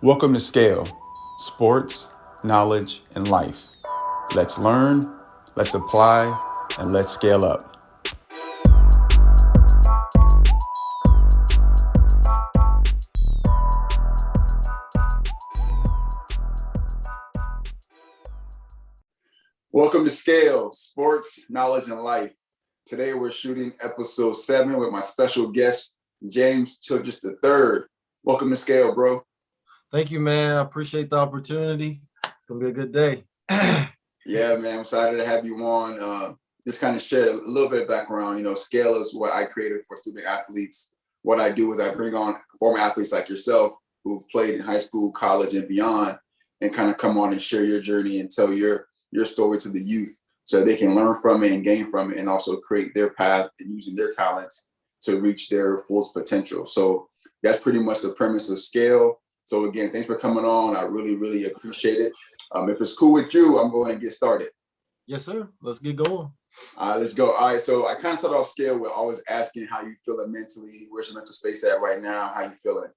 Welcome to SKaL, Sports, Knowledge, and Life. Let's learn, let's apply, and let's scale up. Welcome to SKaL, Sports, Knowledge, and Life. Today we're shooting episode 7 with my special guest, James Childress III. Welcome to SKaL, bro. Thank you, man. I appreciate the opportunity. It's gonna be a good day. Yeah, man, I'm excited to have you on. Just kind of share a little bit of background. SKaL is what I created for student athletes. What I do is I bring on former athletes like yourself who've played in high school, college, and beyond, and kind of come on and share your journey and tell your story to the youth so they can learn from it and gain from it and also create their path and using their talents to reach their fullest potential. So that's pretty much the premise of SKaL. So again, thanks for coming on. I really, really appreciate it. If it's cool with you, I'm going to get started. Yes, sir. Let's get going. All right, let's go. All right, so I kind of start off SKaL with always asking how you feeling mentally. Where's your mental space at right now? How you feeling?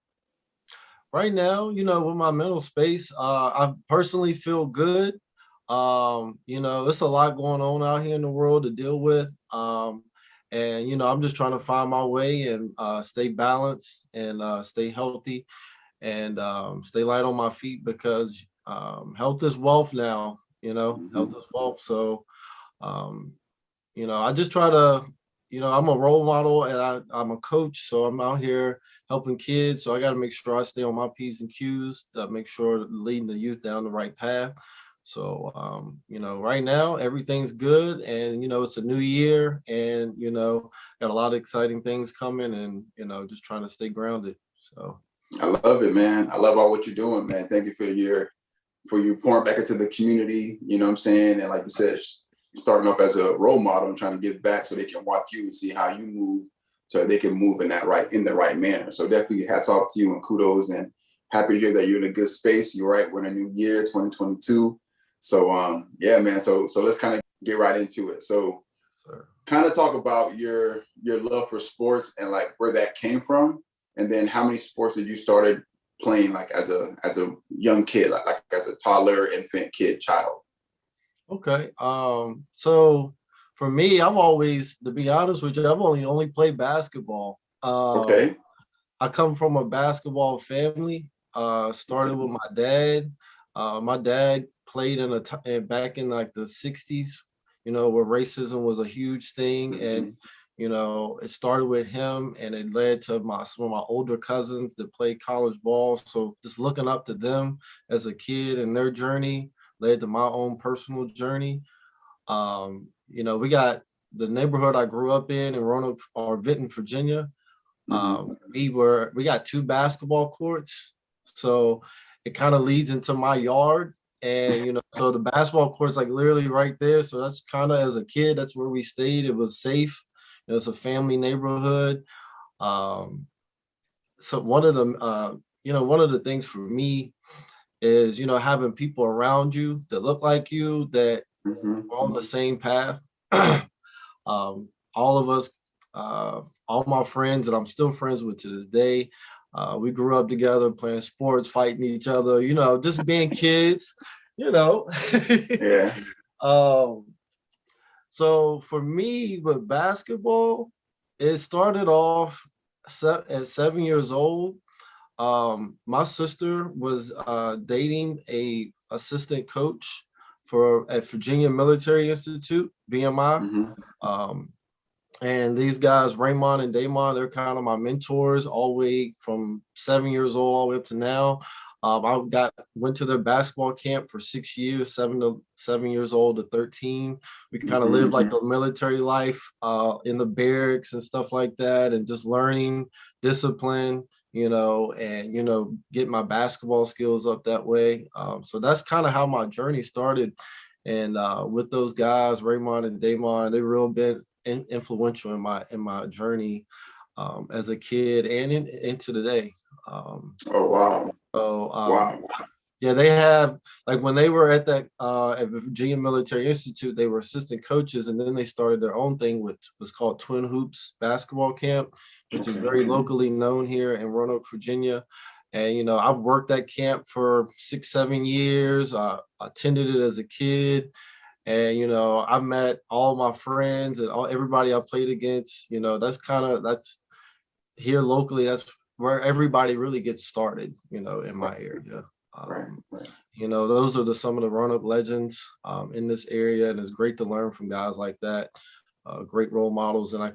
Right now, with my mental space, I personally feel good. It's a lot going on out here in the world to deal with. And I'm just trying to find my way and stay balanced and stay healthy and stay light on my feet because health is wealth now. Health is wealth. So um, I just try to, I'm a role model and I'm a coach. So I'm out here helping kids. So I got to make sure I stay on my P's and Q's to make sure leading the youth down the right path. So, right now everything's good and, it's a new year and, got a lot of exciting things coming and, just trying to stay grounded. So. I love it, man. I love all what you're doing, man. Thank you for you pouring back into the community. You know what I'm saying? And like you said, starting off as a role model and trying to give back so they can watch you and see how you move so they can move in the right manner. So definitely hats off to you and kudos and happy to hear that you're in a good space. You're right. We're in a new year, 2022. So yeah, man. So let's kind of get right into it. So kind of talk about your love for sports and like where that came from. And then how many sports did you started playing like as a young kid, like as a toddler, infant, kid, child? Okay. So for me, I've always, to be honest with you, I've only played basketball. Okay. I come from a basketball family. Started with my dad. My dad played back in like the 60s, where racism was a huge thing. And, it started with him and it led to some of my older cousins that played college ball. So just looking up to them as a kid and their journey led to my own personal journey. We got the neighborhood I grew up in Roanoke or Vinton, Virginia. We got 2 basketball courts, so it kind of leads into my yard, and so the basketball court's like literally right there. So that's kind of, as a kid, that's where we stayed. It was safe. It's a family neighborhood. So one of the things for me is having people around you that look like you that are on the same path. All of us, all my friends that I'm still friends with to this day, we grew up together playing sports, fighting each other, just being kids, Yeah. So for me with basketball, it started off at 7 years old. My sister was dating a assistant coach at Virginia Military Institute, VMI. And these guys, Raymond and Damon, they're kind of my mentors all the way from 7 years old all the way up to now. I went to their basketball camp for 6 years, 7 years old to 13. We kind of lived like the military life in the barracks and stuff like that, and just learning discipline, and get my basketball skills up that way. So that's kind of how my journey started. And with those guys, Raymond and Damon, they real been influential in my journey as a kid and into today. Oh wow. So Wow. yeah, they have, like, when they were at that at Virginia Military Institute, they were assistant coaches, and then they started their own thing, which was called Twin Hoops Basketball Camp, which is very locally known here in Roanoke, Virginia. And, I've worked at camp for 6, 7 years. I attended it as a kid. And, I met all my friends and everybody I played against. That's here locally. That's where everybody really gets started, in my area. Right, right. Those are some of the run-up legends in this area. And it's great to learn from guys like that. Great role models. And I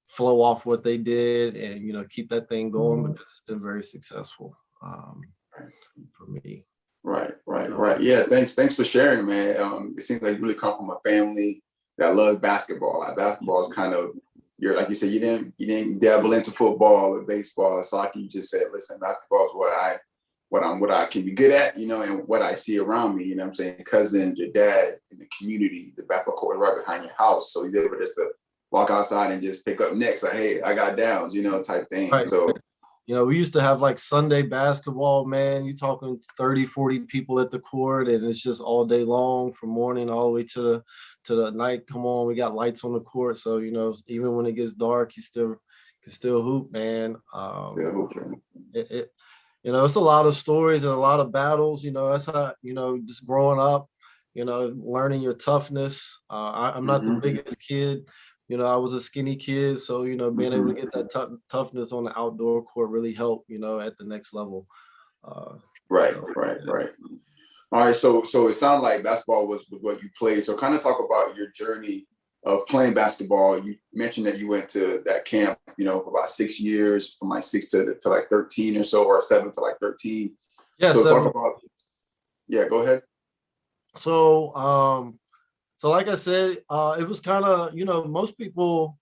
flow off what they did and, keep that thing going because it's been very successful for me. Right, right, right. Yeah, thanks for sharing, man. It seems like you really come from a family that loves basketball. Like basketball is kind of like you said, you didn't dabble into football or baseball or soccer. You just said, listen, basketball is what I can be good at, and what I see around me. You know what I'm saying? Cousins, your dad in the community, the basketball court right behind your house. So you're able just to walk outside and just pick up next, like, hey, I got downs, type thing. Right. So we used to have like Sunday basketball, man. You talking 30, 40 people at the court, and it's just all day long from morning all the way to the night. Come on, we got lights on the court. So, even when it gets dark, you can still hoop, man. It's a lot of stories and a lot of battles. That's how, just growing up, learning your toughness. I'm not the biggest kid. I was a skinny kid, so being able to get that toughness on the outdoor court really helped. At the next level. Right. All right, so it sounded like basketball was what you played. So kind of talk about your journey of playing basketball. You mentioned that you went to that camp, for about 6 years, from like 6 to like 13 or so, or 7 to like 13. Yeah. So talk about. Yeah, go ahead. So like I said, it was kind of, most people,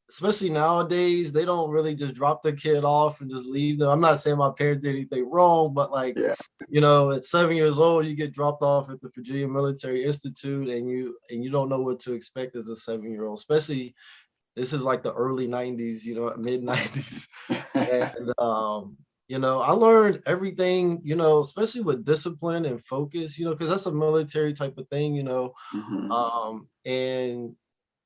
especially nowadays, they don't really just drop their kid off and just leave them. I'm not saying my parents did anything wrong, but at 7 years old, you get dropped off at the Virginia Military Institute and you don't know what to expect as a 7-year-old, especially this is like the early 90s, mid 90s. And, I learned everything, especially with discipline and focus, because that's a military type of thing, and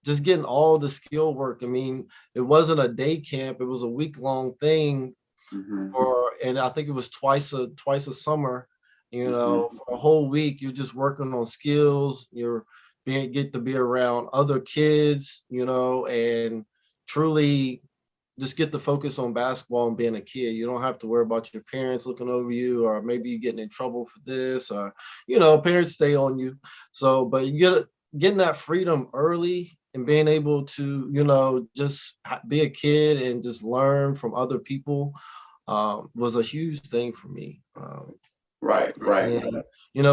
just getting all the skill work. I mean, it wasn't a day camp; it was a week-long thing, and I think it was twice a summer. For a whole week, you're just working on skills. Get to be around other kids, and truly just get the focus on basketball and being a kid. You don't have to worry about your parents looking over you, or maybe you getting in trouble for this, or parents stay on you. So, but you getting that freedom early and being able to, just be a kid and just learn from other people was a huge thing for me. Right. And,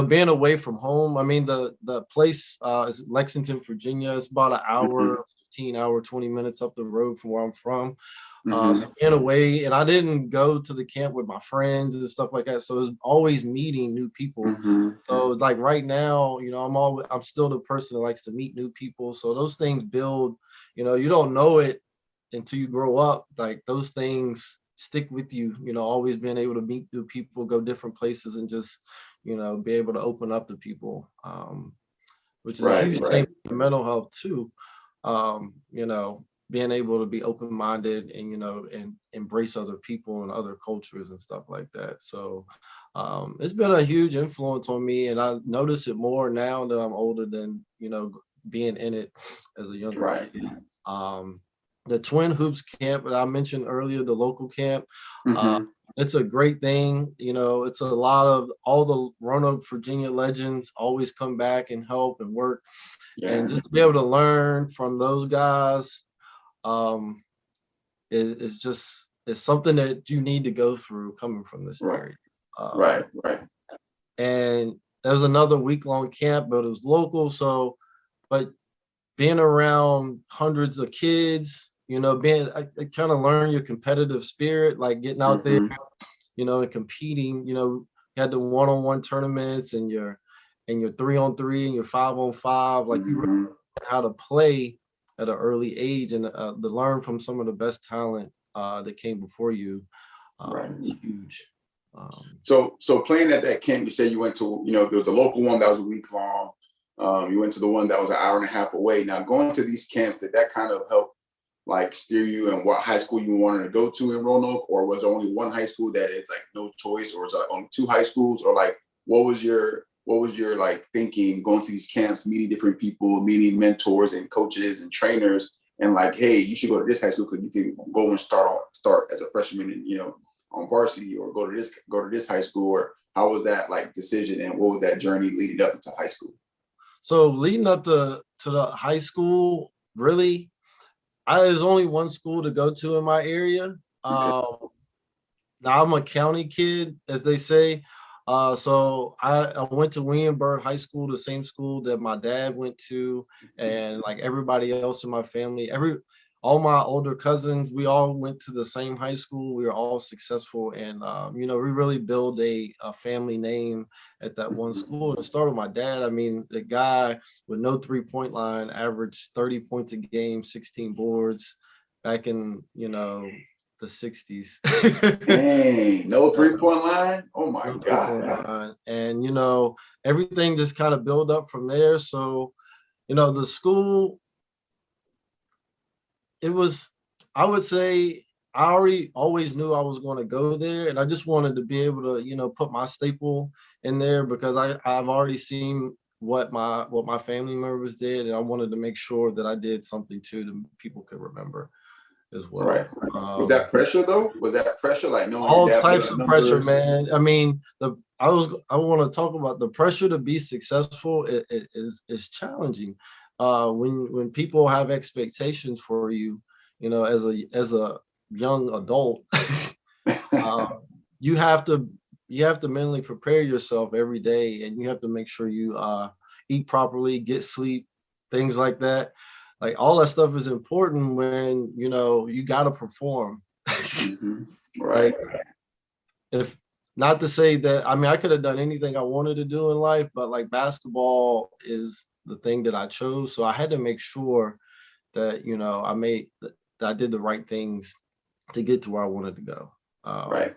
being away from home. I mean, the place is Lexington, Virginia. It's about an hour, 15 hour, 20 minutes up the road from where I'm from. So being away, and I didn't go to the camp with my friends and stuff like that. So it was always meeting new people. So like right now, I'm still the person that likes to meet new people. So those things build, you don't know it until you grow up. Like those things stick with you, always being able to meet new people, go different places, and just, be able to open up to people, which is a huge thing for mental health too. Being able to be open-minded and, and embrace other people and other cultures and stuff like that. So it's been a huge influence on me, and I notice it more now that I'm older than, being in it as a younger kid. The Twin Hoops camp that I mentioned earlier, the local camp, it's a great thing. It's a lot of all the Roanoke, Virginia legends always come back and help and work. And just to be able to learn from those guys, it's something that you need to go through coming from this area. Right. And there was another week-long camp, but it was local. So, but being around hundreds of kids, I kind of learn your competitive spirit, like getting out there, and competing. You had the one-on-one tournaments and your 3-on-3 and your 5-on-5. Like you really learn how to play at an early age, and to learn from some of the best talent that came before you. Huge. So playing at that camp, you said you went to, there was a local one that was a week long. You went to the one that was an hour and a half away. Now going to these camps, did that kind of help like steer you in what high school you wanted to go to in Roanoke, or was there only one high school that it's like no choice, or was it like only two high schools, or like what was your like thinking going to these camps, meeting different people, meeting mentors and coaches and trainers, and like, hey, you should go to this high school because you can go and start as a freshman and on varsity, or go to this high school, or how was that like decision, and what was that journey leading up into high school? So leading up to the high school, really, there's only one school to go to in my area. Okay. Now I'm a county kid, as they say. So I went to Williamsburg High School, the same school that my dad went to, and like everybody else in my family, all my older cousins, we all went to the same high school. We were all successful, and we really built a family name at that one school. And it started with my dad. I mean, the guy with no 3-point line averaged 30 points a game, 16 boards, back in the 60s. Dang, no 3-point line. Oh my No God. 3-point line. And everything just kind of built up from there. So the school, it was, I would say, I already always knew I was going to go there, and I just wanted to be able to put my staple in there, because I've already seen what my family members did, and I wanted to make sure that I did something too that people could remember as well. Right. Was that pressure though? Was that pressure, like knowing your All dad types put of up pressure, numbers? man. I mean, I want to talk about the pressure to be successful. It is challenging when people have expectations for you, as a young adult. uh, you have to mentally prepare yourself every day, and you have to make sure you eat properly, get sleep, things like that. Like all that stuff is important when you got to perform. Mhm. Right. Like, if not to say that, I mean, I could have done anything I wanted to do in life, but like basketball is the thing that I chose. So I had to make sure that, that I did the right things to get to where I wanted to go. Right.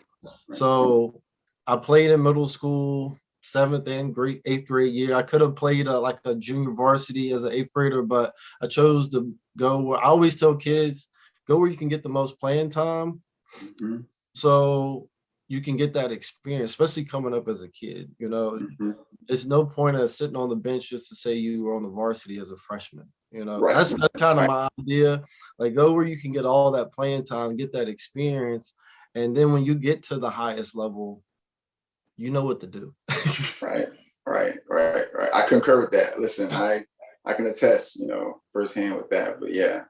So I played in middle school, 7th and 8th grade year. I could have played like a junior varsity as an 8th grader, but I chose to go where I always tell kids, go where you can get the most playing time. Mm-hmm. So you can get that experience, especially coming up as a kid. Mm-hmm. It's no point of sitting on the bench just to say you were on the varsity as a freshman. Right. That's kind of Right. my idea. Like, go where you can get all that playing time, get that experience, and then when you get to the highest level, you know what to do. Right. Right. Right. Right. I concur with that. Listen, I can attest, firsthand with that. But yeah.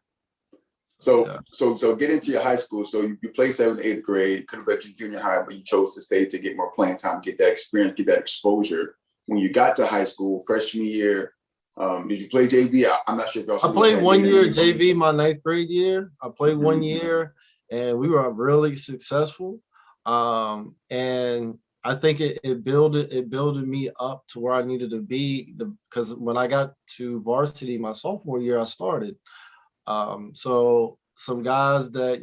So Yeah. so get into your high school. So you played 7th, 8th grade, could have got you junior high, but you chose to stay to get more playing time, get that experience, get that exposure. When you got to high school, freshman year, did you play JV? I'm not sure if I also played had 1 year JV. JV my 9th grade year. I played 1 Mhm. year, and we were really successful. And I think it builded me up to where I needed to be, because when I got to varsity my sophomore year, I started. So some guys that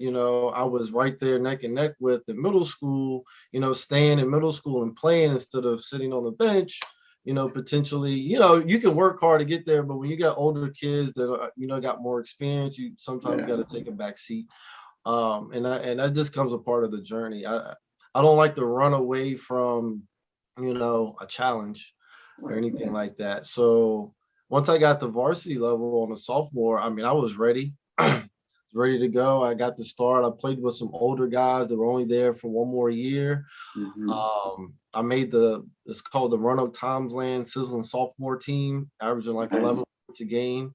I was right there neck and neck with in middle school, staying in middle school and playing instead of sitting on the bench, potentially, you can work hard to get there, but when you got older kids that are, got more experience, you sometimes got to take a back seat. And that just comes a part of the journey. I don't like to run away from, a challenge or anything like that. So once I got the varsity level on a sophomore, I mean, I was ready, ready to go. I got to start. I played with some older guys that were only there for one more year. Mm-hmm. I made it's called the Roanoke Tomsland Sizzling Sophomore Team, averaging like 11 Nice. points a game.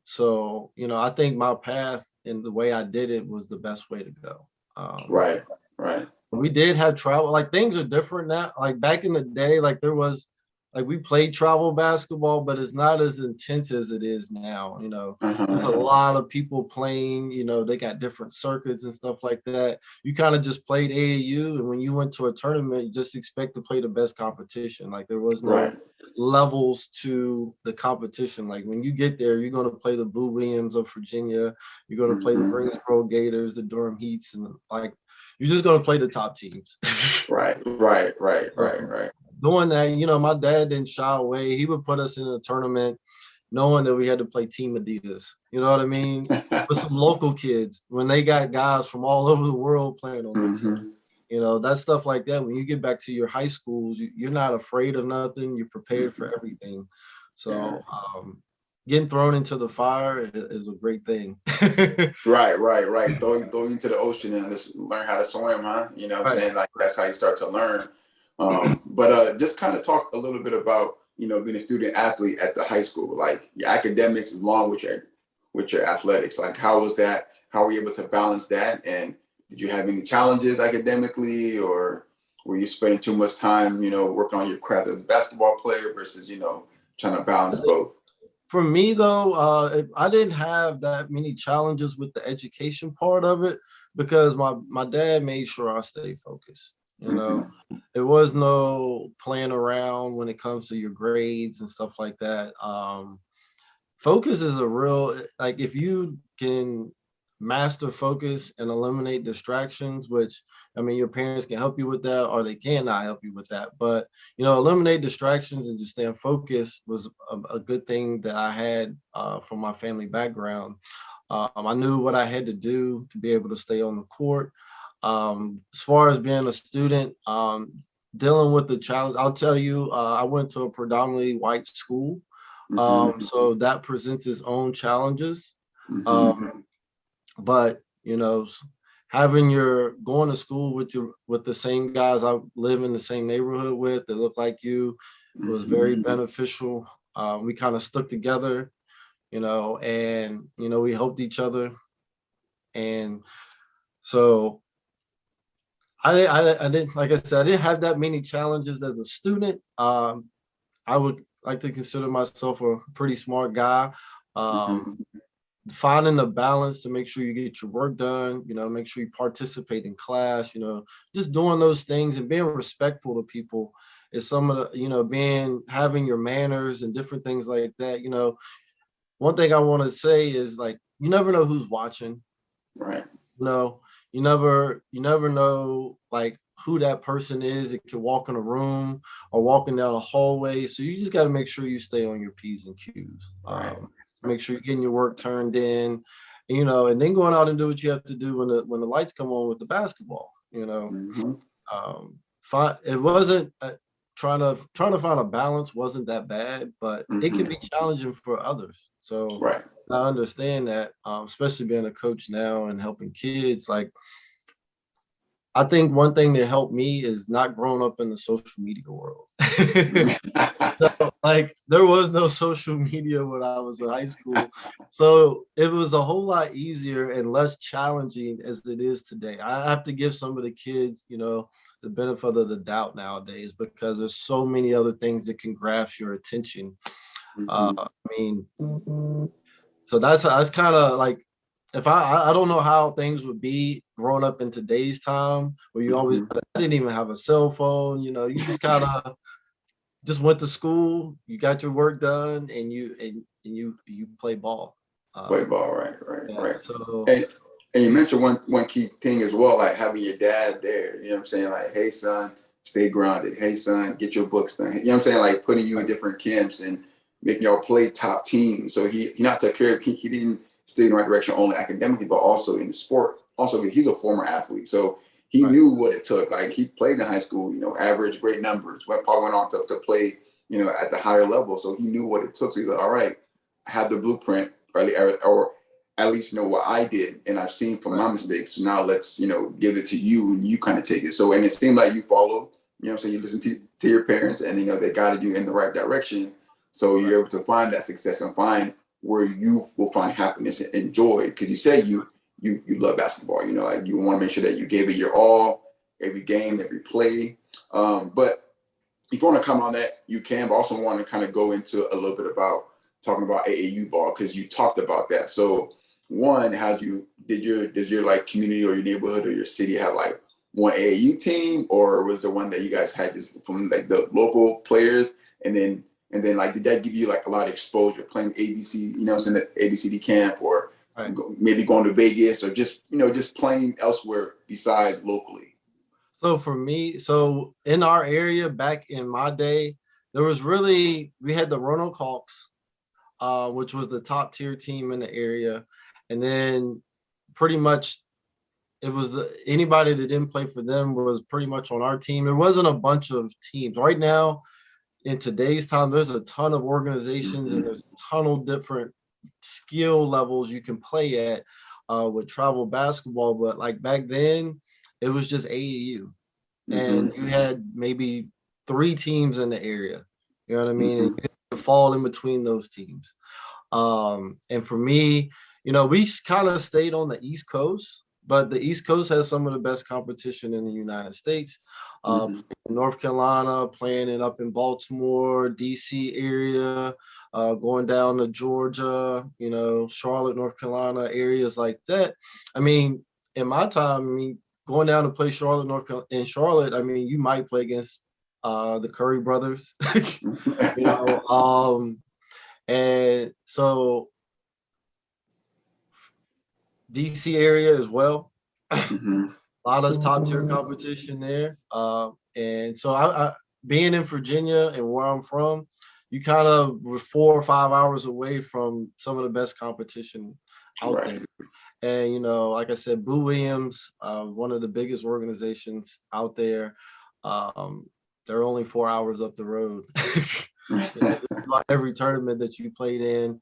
So, I think my path and the way I did it was the best way to go. Right. Right. We did have travel, like things are different now. Like back in the day, like we played travel basketball, but it's not as intense as it is now. There's a Uh-huh. lot of people playing, they got different circuits and stuff like that. You kind of just played AAU, and when you went to a tournament, you just expect to play the best competition. Like there was no Right. levels to the competition. Like when you get there, you're going to play the Blue Williams of Virginia, you're going to play the Mm-hmm. Greensboro Gators, the Durham Heats, and like you're just going to play the top teams. Right. Right. Right. Right. So Right. doing that, my dad didn't shy away. He would put us in a tournament, knowing that we had to play Team Adidas. You know what I mean? With some local kids when they got guys from all over the world playing on their team. Mm-hmm. You know, that stuff like that. When you get back to your high schools, you're not afraid of nothing. You're prepared for everything. Yeah. So getting thrown into the fire is a great thing. Right. Throw you into the ocean and just learn how to swim, huh? You know what I'm Right. saying? Like that's how you start to learn. But just kind of talk a little bit about, being a student athlete at the high school, like your academics along with your athletics. Like how was that? How were you able to balance that? And did you have any challenges academically, or were you spending too much time, working on your craft as a basketball player versus, trying to balance both? For me though, I didn't have that many challenges with the education part of it because my dad made sure I stayed focused. You know, Mm-hmm. there was no playing around when it comes to your grades and stuff like that. Focus is a real, like, if you can master focus and eliminate distractions, which I mean your parents can help you with that or they cannot help you with that, but eliminate distractions and just staying focused was a good thing that I had from my family background. I knew what I had to do to be able to stay on the court. As far as being a student, dealing with the challenge, I'll tell you, I went to a predominantly white school. Mm-hmm. So that presents its own challenges. Mm-hmm. Um, but having your going to school with the same guys I live in the same neighborhood with that look like you was very beneficial. We kind of stuck together, and we helped each other. And so I didn't, like I said, I didn't have that many challenges as a student. I would like to consider myself a pretty smart guy. Um, Mm-hmm. Finding the balance to make sure you get your work done, make sure you participate in class, just doing those things and being respectful to people is some of the, having your manners and different things like that. One thing I want to say is, like, you never know who's watching. Right. No, you never know, like, who that person is. It could walk in a room or walking down a hallway. So you just got to make sure you stay on your P's and Q's. Right. Make sure you're getting your work turned in, and then going out and do what you have to do when the lights come on with the basketball. Mm-hmm. It wasn't trying to find a balance wasn't that bad, but it can Mm-hmm. be challenging for others. So Right. I understand that, especially being a coach now and helping kids. Like, I think one thing that helped me is not growing up in the social media world. Like, there was no social media when I was in high school. So it was a whole lot easier and less challenging as it is today. I have to give some of the kids, the benefit of the doubt nowadays because there's so many other things that can grasp your attention. Mm-hmm. I mean, so that's kind of like, if I don't know how things would be growing up in today's time where you always, Mm-hmm. I didn't even have a cell phone, you just kind of just went to school, you got your work done, and you play ball. Play Um, ball, right. yeah, so And and you mentioned one key thing as well, like having your dad there. You know what I'm saying? Like, hey son, stay grounded. Hey son, get your books done. You know what I'm saying? Like putting you in different camps and making y'all play top teams. So he not took care of, he didn't stay in the right direction only academically, but also in the sport. Also, he's a former athlete, so he right, knew what it took. Like he played in high school, average great numbers. Probably went on to play, at the higher level. So he knew what it took. So he's like, all right, I have the blueprint, or at least know what I did and I've seen from right, my mistakes. So now let's, give it to you and you kind of take it. So, and it seemed like you followed, what I'm saying? You listen to your parents and, they guided you in the right direction. So right, you're able to find that success and find where you will find happiness and joy. Cause you say you love basketball, like you want to make sure that you gave it your all, every game, every play. But if you want to comment on that, you can, but also want to kind of go into a little bit about talking about AAU ball because you talked about that. So one, does your like community or your neighborhood or your city have like one AAU team, or was there one that you guys had this from like the local players, and then like did that give you like a lot of exposure playing ABC, in the ABCD camp, or right. maybe going to Vegas, or just playing elsewhere besides locally? So for me, so in our area back in my day, we had the Roanoke Hawks. which was the top tier team in the area. And then pretty much it was anybody that didn't play for them was pretty much on our team. There wasn't a bunch of teams. Right now, in today's time, there's a ton of organizations and there's a ton of different skill levels you can play at with travel basketball. But like back then, it was just AAU. And you had maybe 3 teams in the area. You know what I mean? And you could fall in between those teams. And for me, we kind of stayed on the East Coast, but the East Coast has some of the best competition in the United States. North Carolina, playing it up in Baltimore, DC area, going down to Georgia, Charlotte, North Carolina, areas like that. I mean, in my time, going down to play Charlotte, I mean, you might play against the Curry brothers, and so DC area as well. A lot of top tier competition there. And so I being in Virginia and where I'm from, you kind of were 4 or 5 hours away from some of the best competition out there. And, like I said, Boo Williams, one of the biggest organizations out there. They're only 4 hours up the road. Every tournament that you played in,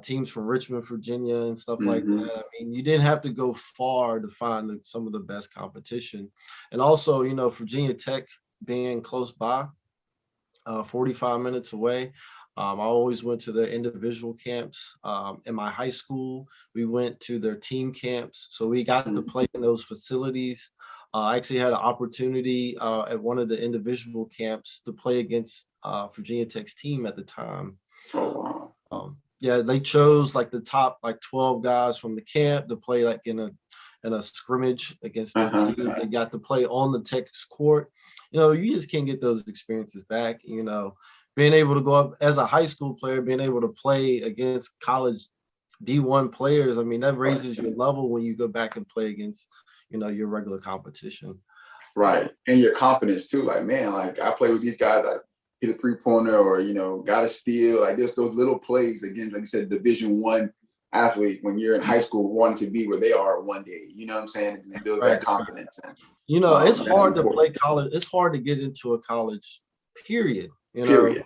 teams from Richmond, Virginia, and stuff like that. I mean, you didn't have to go far to find some of the best competition. And also, Virginia Tech being close by, 45 minutes away. I always went to their individual camps. In my high school, we went to their team camps. So we got to play in those facilities. I actually had an opportunity at one of the individual camps to play against Virginia Tech's team at the time. Oh, wow. Yeah, they chose like the top 12 guys from the camp to play like in a scrimmage against their team. They got to play on the Tech's court. You just can't get those experiences back. Being able to go up as a high school player, being able to play against college D1 players, I mean, that raises your level when you go back and play against, your regular competition. Right. And your confidence too. Like, man, like I play with these guys, I hit a 3-pointer or, got a steal. Like just those little plays against, like you said, Division I athlete when you're in high school wanting to be where they are one day. You know what I'm saying? It builds that confidence. And, it's hard to play college. It's hard to get into a college, period. Period.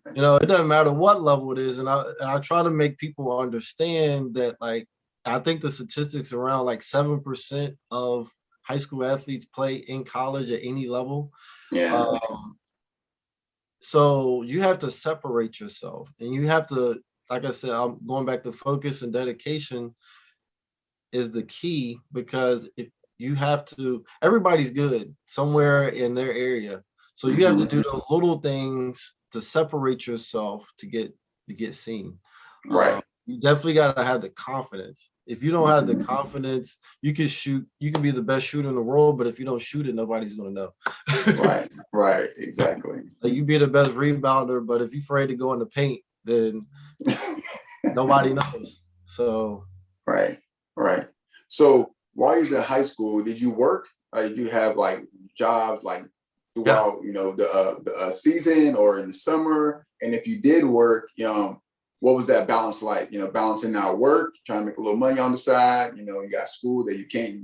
It doesn't matter what level it is. And I try to make people understand that, like, I think the statistics around like 7% of high school athletes play in college at any level. Yeah. So you have to separate yourself, and you have to, like I said, I'm going back to focus and dedication is the key, because if you have to, everybody's good somewhere in their area. So you have to do those little things to separate yourself to get seen. Right. You definitely got to have the confidence. If you don't have the confidence, you can shoot. You can be the best shooter in the world, but if you don't shoot it, nobody's going to know. Right. Exactly. Like, you be the best rebounder, but if you're afraid to go in the paint, then nobody knows. So. Right. So while you was in high school, did you work? Did you have like jobs like throughout, the season or in the summer? And if you did work, what was that balance like? Balancing out work, trying to make a little money on the side. You got school that you can't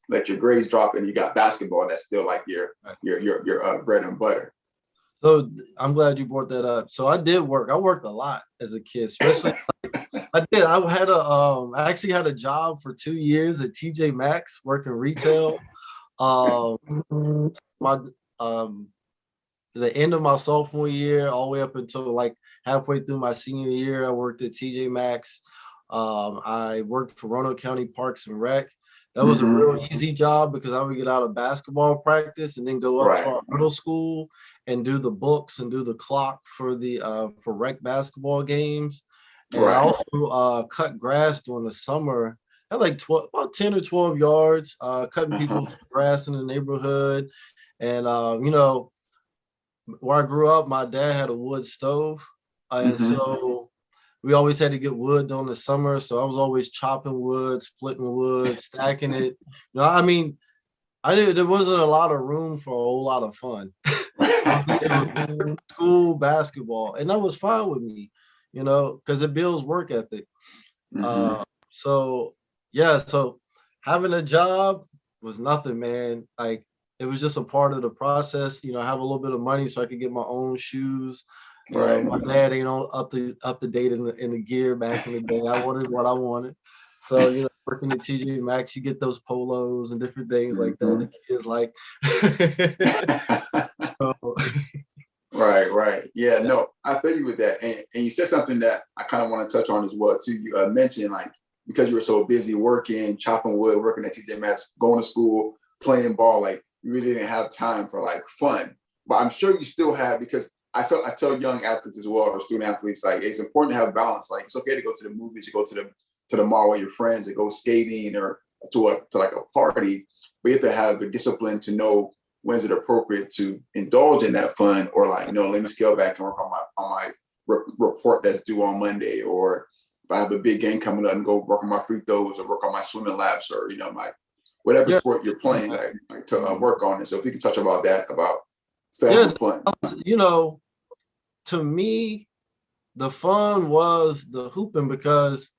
let your grades drop, and you got basketball that's still like your bread and butter. So I'm glad you brought that up. So I did work. I worked a lot as a kid, especially. I did. I actually had a job for 2 years at TJ Maxx working retail. The end of my sophomore year, all the way up until like halfway through my senior year, I worked at TJ Maxx. I worked for Roanoke County Parks and Rec. That was a real easy job because I would get out of basketball practice and then go up to our middle school and do the books and do the clock for the for rec basketball games. And I also cut grass during the summer. I had like about 10 or 12 yards, cutting people's grass in the neighborhood. And, where I grew up, my dad had a wood stove. And so we always had to get wood during the summer. So I was always chopping wood, splitting wood, stacking it. There wasn't a lot of room for a whole lot of fun. School basketball, and that was fine with me. because it builds work ethic. Mm-hmm. So yeah, so having a job was nothing, man. Like it was just a part of the process. Have a little bit of money so I could get my own shoes. Right. My dad ain't on up to date in the gear back in the day. I wanted what I wanted. So, working at TJ Maxx, you get those polos and different things like that. Mm-hmm. The kids like. So, Right, right. Yeah, no, I feel you with that. And you said something that I kind of want to touch on as well too. You mentioned like because you were so busy working, chopping wood, working at TJ Maxx, going to school, playing ball, like you really didn't have time for like fun. But I'm sure you still have because I tell young athletes as well or student athletes like it's important to have balance. Like it's okay to go to the movies, you go to the mall with your friends, or go skating or to like a party, but you have to have the discipline to know when is it appropriate to indulge in that fun or like, let me scale back and work on my report that's due on Monday, or if I have a big game coming up and go work on my free throws or work on my swimming laps or, my whatever yeah. sport you're playing, like to work on it. So if you can touch about that, about still Yeah, having fun. to me, the fun was the hooping because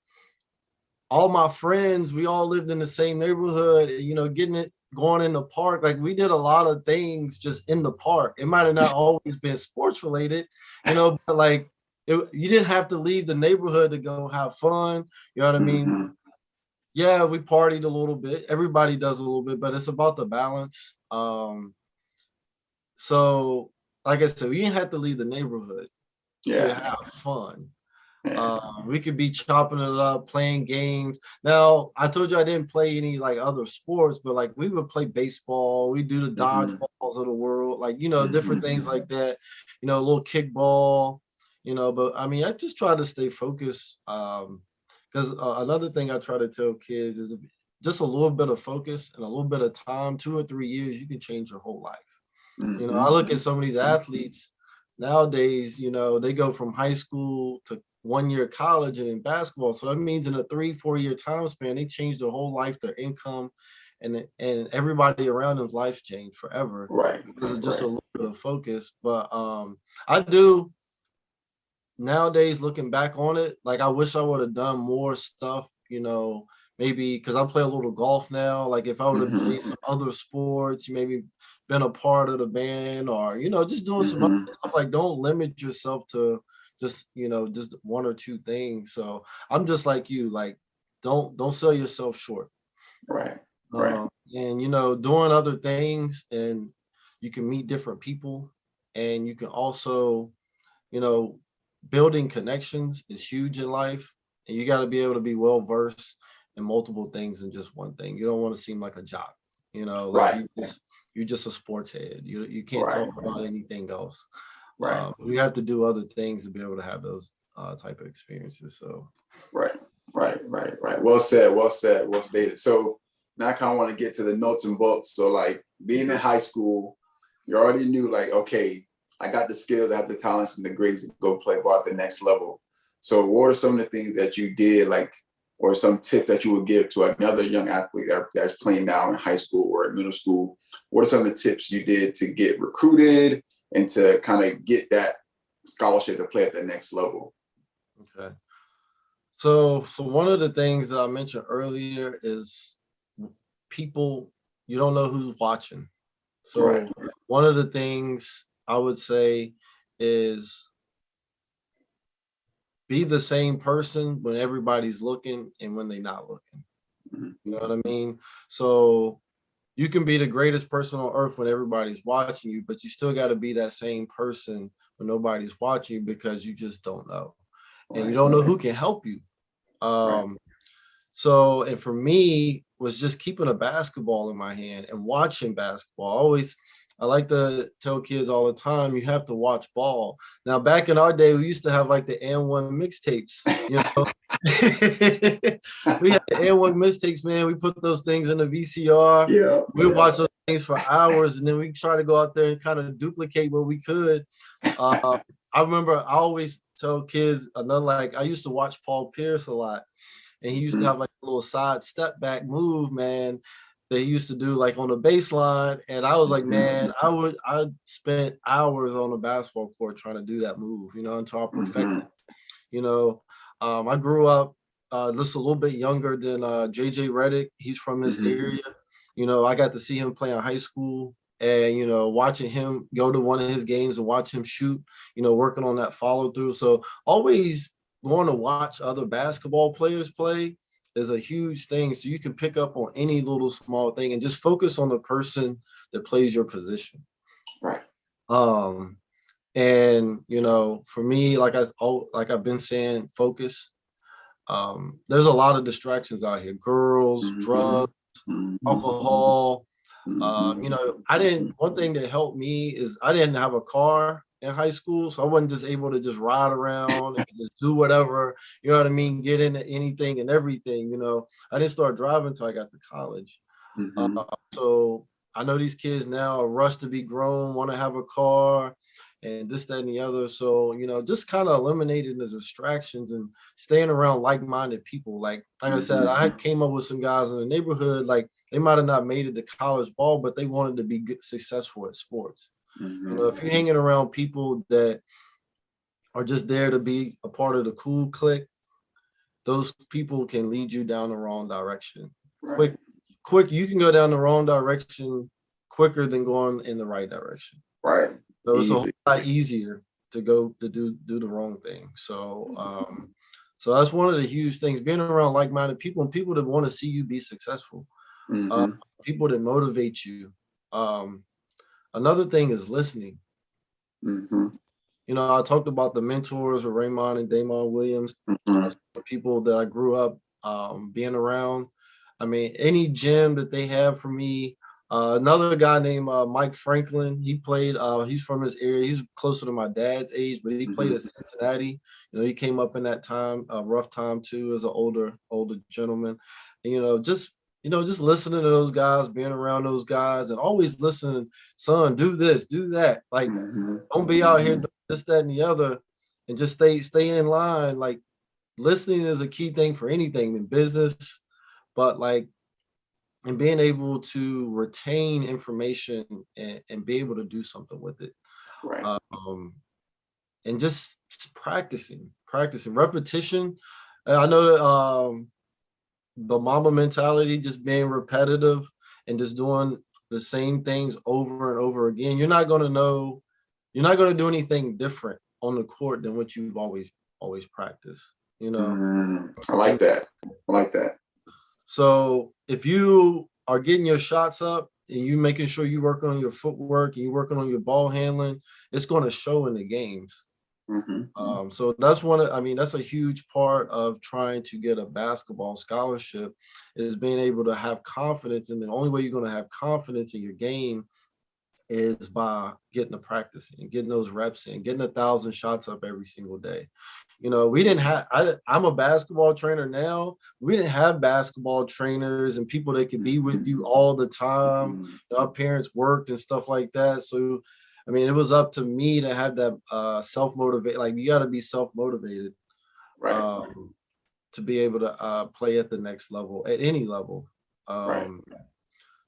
all my friends, we all lived in the same neighborhood, going in the park. Like we did a lot of things just in the park. It might have not always been sports related, but like you didn't have to leave the neighborhood to go have fun. You know what I mean? Mm-hmm. Yeah, we partied a little bit. Everybody does a little bit, but it's about the balance. So like I said, we didn't have to leave the neighborhood to Yeah. have fun. Yeah. We could be chopping it up, playing games. Now, I told you I didn't play any like other sports, but like we would play baseball. We do the Mm-hmm. dodgeballs of the world, like different Mm-hmm. things like that. A little kickball. But I mean, I just try to stay focused. Because another thing I try to tell kids is just a little bit of focus and a little bit of time, 2 or 3 years, you can change your whole life. I look at some of these athletes nowadays, they go from high school to 1 year college and in basketball. So that means in a 3-4 year time span, they change their whole life, their income, and everybody around them's life changed forever Right. because of just a Right. little bit of focus. But I do nowadays looking back on it, like I wish I would have done more stuff, maybe because I play a little golf now. Like if I would have Mm-hmm. played some other sports, maybe been a part of the band or, just doing some other Mm-hmm. stuff. Like don't limit yourself to just one or two things. So I'm just like you, like don't sell yourself short. Right. Right. And doing other things and you can meet different people and you can also, you know, building connections is huge in life, and you got to be able to be well versed in multiple things than just one thing. You don't want to seem like a jock, like Right. you're just a sports head. You can't Right. talk about anything else. Right. You have to do other things to be able to have those type of experiences. So Right, right. Well said, well said, well stated. So now I kind of want to get to the nuts and bolts. So like being in high school, you already knew like, okay, I got the skills, I have the talents and the grades to go play ball at the next level. So what are some of the things that you did, like, or some tip that you would give to another young athlete that's playing now in high school or middle school? What are some of the tips you did to get recruited and to kind of get that scholarship to play at the next level? okay. So one of the things that I mentioned earlier is people, you don't know who's watching. Right. So one of the things I would say is be the same person when everybody's looking and when they're not looking. Mm-hmm. You know what I mean? So you can be the greatest person on earth when everybody's watching you, but you still got to be that same person when nobody's watching you because you just don't know. And you Right. don't know who can help you. Right. So, and for me, was just keeping a basketball in my hand and watching basketball. I like to tell kids all the time, you have to watch ball. Now, back in our day, we used to have like the N1 mixtapes, we had the N1 mixtapes, man. We put those things in the VCR. Yeah. We watch those things for hours, and then we try to go out there and kind of duplicate what we could. I remember I always tell kids another, like I used to watch Paul Pierce a lot. And he used to have like a little side step back move, man, that he used to do like on the baseline. And I was like, man, I spent hours on the basketball court trying to do that move, until I perfected. You know, I grew up just a little bit younger than JJ Redick. He's from this area. You know, I got to see him play in high school, and you know, watching him go to one of his games and watch him shoot. You know, working on that follow through. So always going to watch other basketball players play is a huge thing. So you can pick up on any little small thing and just focus on the person that plays your position. Right. Um, and you know, for me, like I've been saying, focus. There's a lot of distractions out here: girls, drugs, alcohol. You know, I didn't. One thing that helped me is I didn't have a car in high school, so I wasn't just able to just ride around and just do whatever. You know what I mean? Get into anything and everything. You know, I didn't start driving until I got to college. So I know these kids now are rushed to be grown, want to have a car, and this, that, and the other. So, you know, just kind of eliminating the distractions and staying around like-minded people. Like I said, I came up with some guys in the neighborhood, like they might have not made it to college ball, but they wanted to be good, successful at sports. You know, if you're hanging around people that are just there to be a part of the cool clique, those people can lead you down the wrong direction. Right. Quick, you can go down the wrong direction quicker than going in the right direction. Right. So it's a whole lot easier to go to do the wrong thing. So so that's one of the huge things, being around like-minded people and people that want to see you be successful. People that motivate you. Another thing is listening. You know, I talked about the mentors of Raymond and Damon Williams, people that I grew up being around. I mean, any gym that they have for me. Another guy named Mike Franklin, he played, he's from this area. He's closer to my dad's age, but he played at Cincinnati. You know, he came up in that time, rough time too, as an older gentleman. And, you know, just listening to those guys, being around those guys, and always listening, son, do this, do that. Like, don't be out here doing this, that, and the other, and just stay in line. Like, listening is a key thing for anything in business, but like, and being able to retain information and be able to do something with it. Right. And just practicing, repetition. I know that the mama mentality, just being repetitive and just doing the same things over and over again. You're not going to do anything different on the court than what you've always practiced, you know? I like that. So if you are getting your shots up and you making sure you working on your footwork and you working on your ball handling, it's going to show in the games. So that's that's a huge part of trying to get a basketball scholarship, is being able to have confidence. And the only way you're going to have confidence in your game is by getting the practice and getting those reps in, getting 1,000 shots up every single day. You know, we didn't have, I'm a basketball trainer now. We didn't have basketball trainers and people that could be with you all the time. Our parents worked and stuff like that. So, I mean, it was up to me to have that self-motivate. Like, you got to be self-motivated, right, to be able to play at the next level, at any level. Right.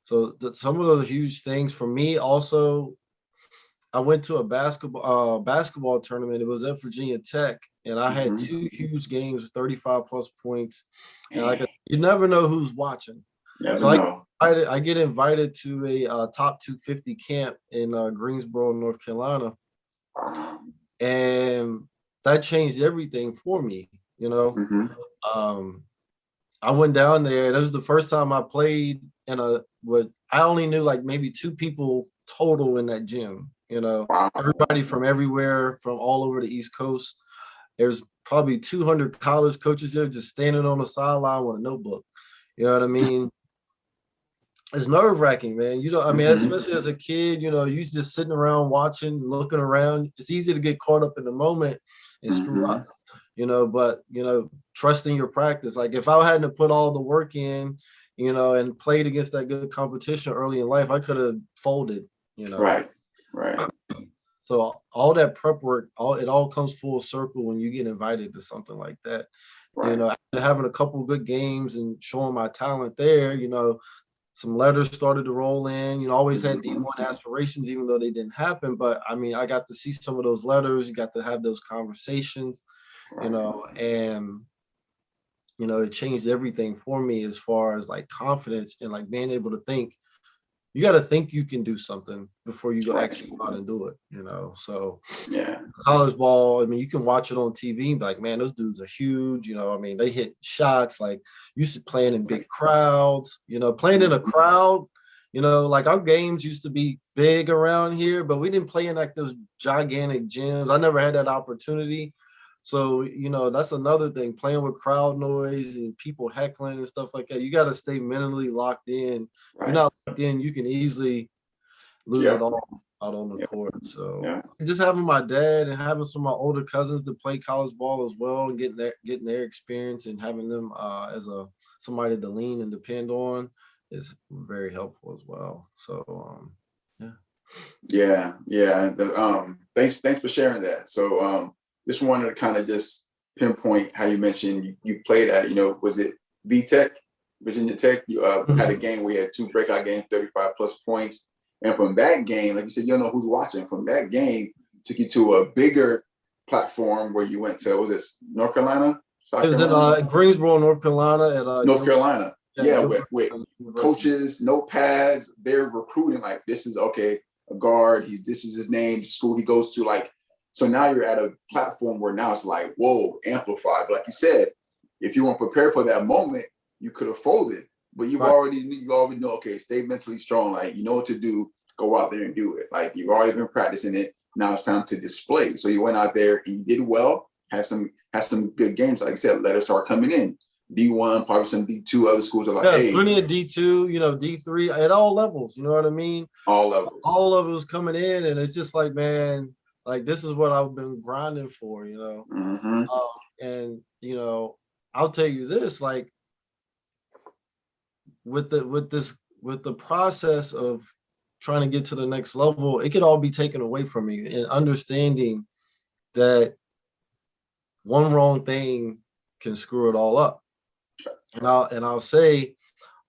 So some of those huge things for me also, I went to a basketball tournament. It was at Virginia Tech, and I had 2 huge games, 35 plus points. And you never know who's watching. I get invited to a top 250 camp in Greensboro, North Carolina. And that changed everything for me, you know. I went down there. That was the first time I played in I only knew like maybe 2 people total in that gym, you know. Everybody from everywhere, from all over the East Coast. There's probably 200 college coaches there just standing on the sideline with a notebook. You know what I mean? It's nerve-wracking, man. You know, I mean, especially as a kid, you know, you just sitting around watching, looking around. It's easy to get caught up in the moment and screw up, you know, but, you know, trusting your practice. Like, if I hadn't put all the work in, you know, and played against that good competition early in life, I could have folded, you know. Right. So all that prep work, it all comes full circle when you get invited to something like that. Right. You know, after having a couple of good games and showing my talent there, you know, some letters started to roll in. You know, always had D1 aspirations, even though they didn't happen. But I mean, I got to see some of those letters. You got to have those conversations. you know, and it changed everything for me as far as like confidence and like being able to think. You got to think you can do something before you go actually go out and do it, So Yeah. college ball, I mean, you can watch it on TV and be like, man, those dudes are huge. I mean, they hit shots like used to playing in big crowds, playing in a crowd, like our games used to be big around here, but we didn't play in like those gigantic gyms. I never had that opportunity. So, that's another thing, playing with crowd noise and people heckling and stuff like that. You got to stay mentally locked in. If you're not locked in, you can easily lose it all out on the court. So just having my dad and having some of my older cousins to play college ball as well and getting their experience and having them as somebody to lean and depend on is very helpful as well. So yeah. Thanks for sharing that. So just wanted to kind of just pinpoint how you mentioned you played at, was it VTech, Virginia Tech? You had a game where you had 2 breakout games, 35 plus points. And from that game, like you said, you don't know who's watching. From that game, took you to a bigger platform where you went to, was it North Carolina? It was in Greensboro, North Carolina. At North Carolina. Yeah, with coaches, notepads, they're recruiting like, this is, okay, a guard, this is his name, the school he goes to, like, so now you're at a platform where now it's like, whoa, amplified. But like you said, if you weren't prepared for that moment, you could have folded. But you already know, okay, stay mentally strong. Like, you know what to do, go out there and do it. Like, you've already been practicing it. Now it's time to display. So you went out there and you did well, had some good games. Like I said, letters start coming in. D1, probably some D2, other schools are like, hey. Plenty of D2, D3 at all levels, you know what I mean? All levels. All of it was coming in, and it's just like, man, like, this is what I've been grinding for, and I'll tell you this, like, with the process of trying to get to the next level, it could all be taken away from you, and understanding that one wrong thing can screw it all up. And I'll say,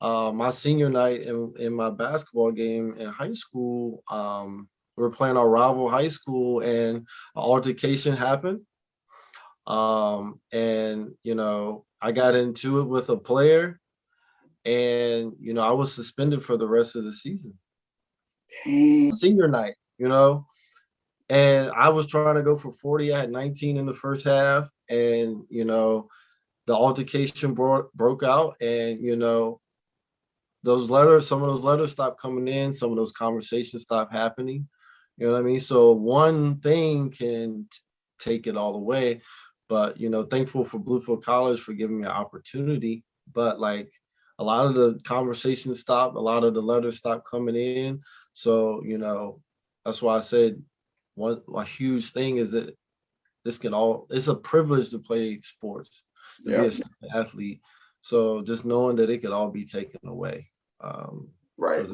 my senior night in my basketball game in high school, we were playing our rival high school, and an altercation happened. And I got into it with a player, and I was suspended for the rest of the season. Senior night, and I was trying to go for 40. I had 19 in the first half, and the altercation broke out, and some of those letters stopped coming in, some of those conversations stopped happening. You know what I mean? So one thing can take it all away. But thankful for Bluefield College for giving me an opportunity. But like, a lot of the conversations stopped, a lot of the letters stopped coming in. So that's why I said a huge thing is that it's a privilege to play sports, to be a student athlete. So just knowing that it could all be taken away. Right.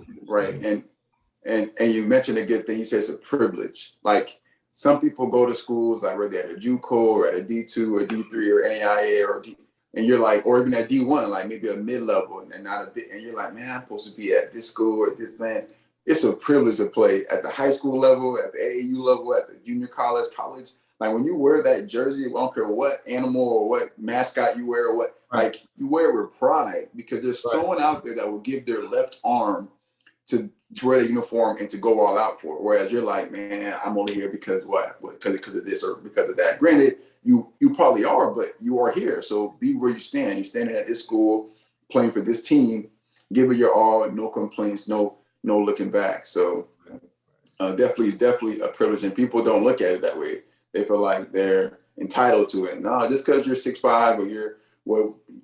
And you mentioned a good thing. You said it's a privilege. Like, some people go to schools, like whether at a JUCO or at a D2 or D3 or NAIA and you're like, or even at D1, like maybe a mid-level and not a bit, and you're like, man, I'm supposed to be at this school or this, man. It's a privilege to play at the high school level, at the AAU level, at the junior college. Like, when you wear that jersey, I don't care what animal or what mascot you wear or what, like, you wear it with pride, because there's someone out there that will give their left arm to wear the uniform and to go all out for it. Whereas you're like, man, I'm only here because what? Because of this or because of that. Granted, you probably are, but you are here. So be where you stand. You're standing at this school, playing for this team. Give it your all. No complaints. No looking back. So definitely a privilege. And people don't look at it that way. They feel like they're entitled to it. No, just because you're 6'5" or you're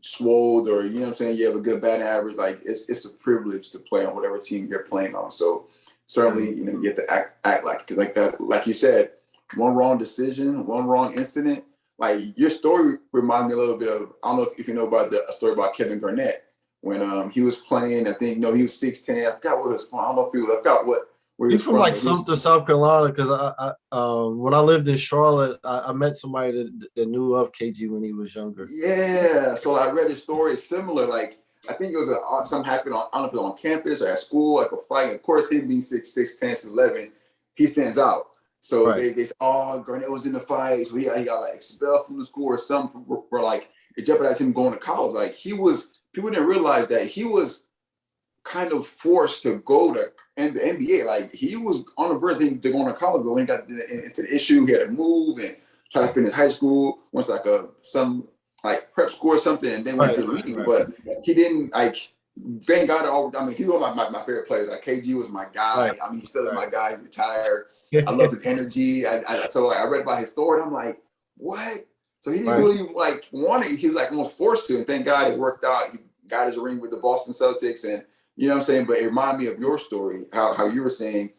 swole, or you know what I'm saying, you have a good batting average, like it's a privilege to play on whatever team you're playing on. So certainly, you have to act like it, because like that, like you said, one wrong decision, one wrong incident. Like, your story reminded me a little bit of, I don't know if you know about a story about Kevin Garnett when he was playing. I think he was 6'10". I forgot what he was from. I don't know if he was. I forgot where he was from. Like Sumter, South Carolina, because I when I lived in Charlotte, I met somebody that knew of KG when he was younger. Yeah, so I read his story. It's similar. Like, I think it was something happened on, I don't know if it was on campus or at school, like a fight. And of course, him being 6'10", 6'11", he stands out. So Right. they said, oh, Garnett was in the fight, so he got like expelled from the school or something, for like it jeopardized him going to college. Like people didn't realize that he was kind of forced to go to the NBA. Like he was on the verge of going to college, but when he got into the issue, he had to move and try to finish high school. Went to like some like prep school or something, and then went to the league. But he didn't like. Thank God. I mean, he was my favorite player. Like KG was my guy. I mean, he still is my guy. He retired. I love his energy. So like I read about his story, and I'm like, what? So he didn't really like want it. He was like almost forced to, and thank God it worked out. He got his ring with the Boston Celtics, and you know what I'm saying? But it reminded me of your story, how you were saying,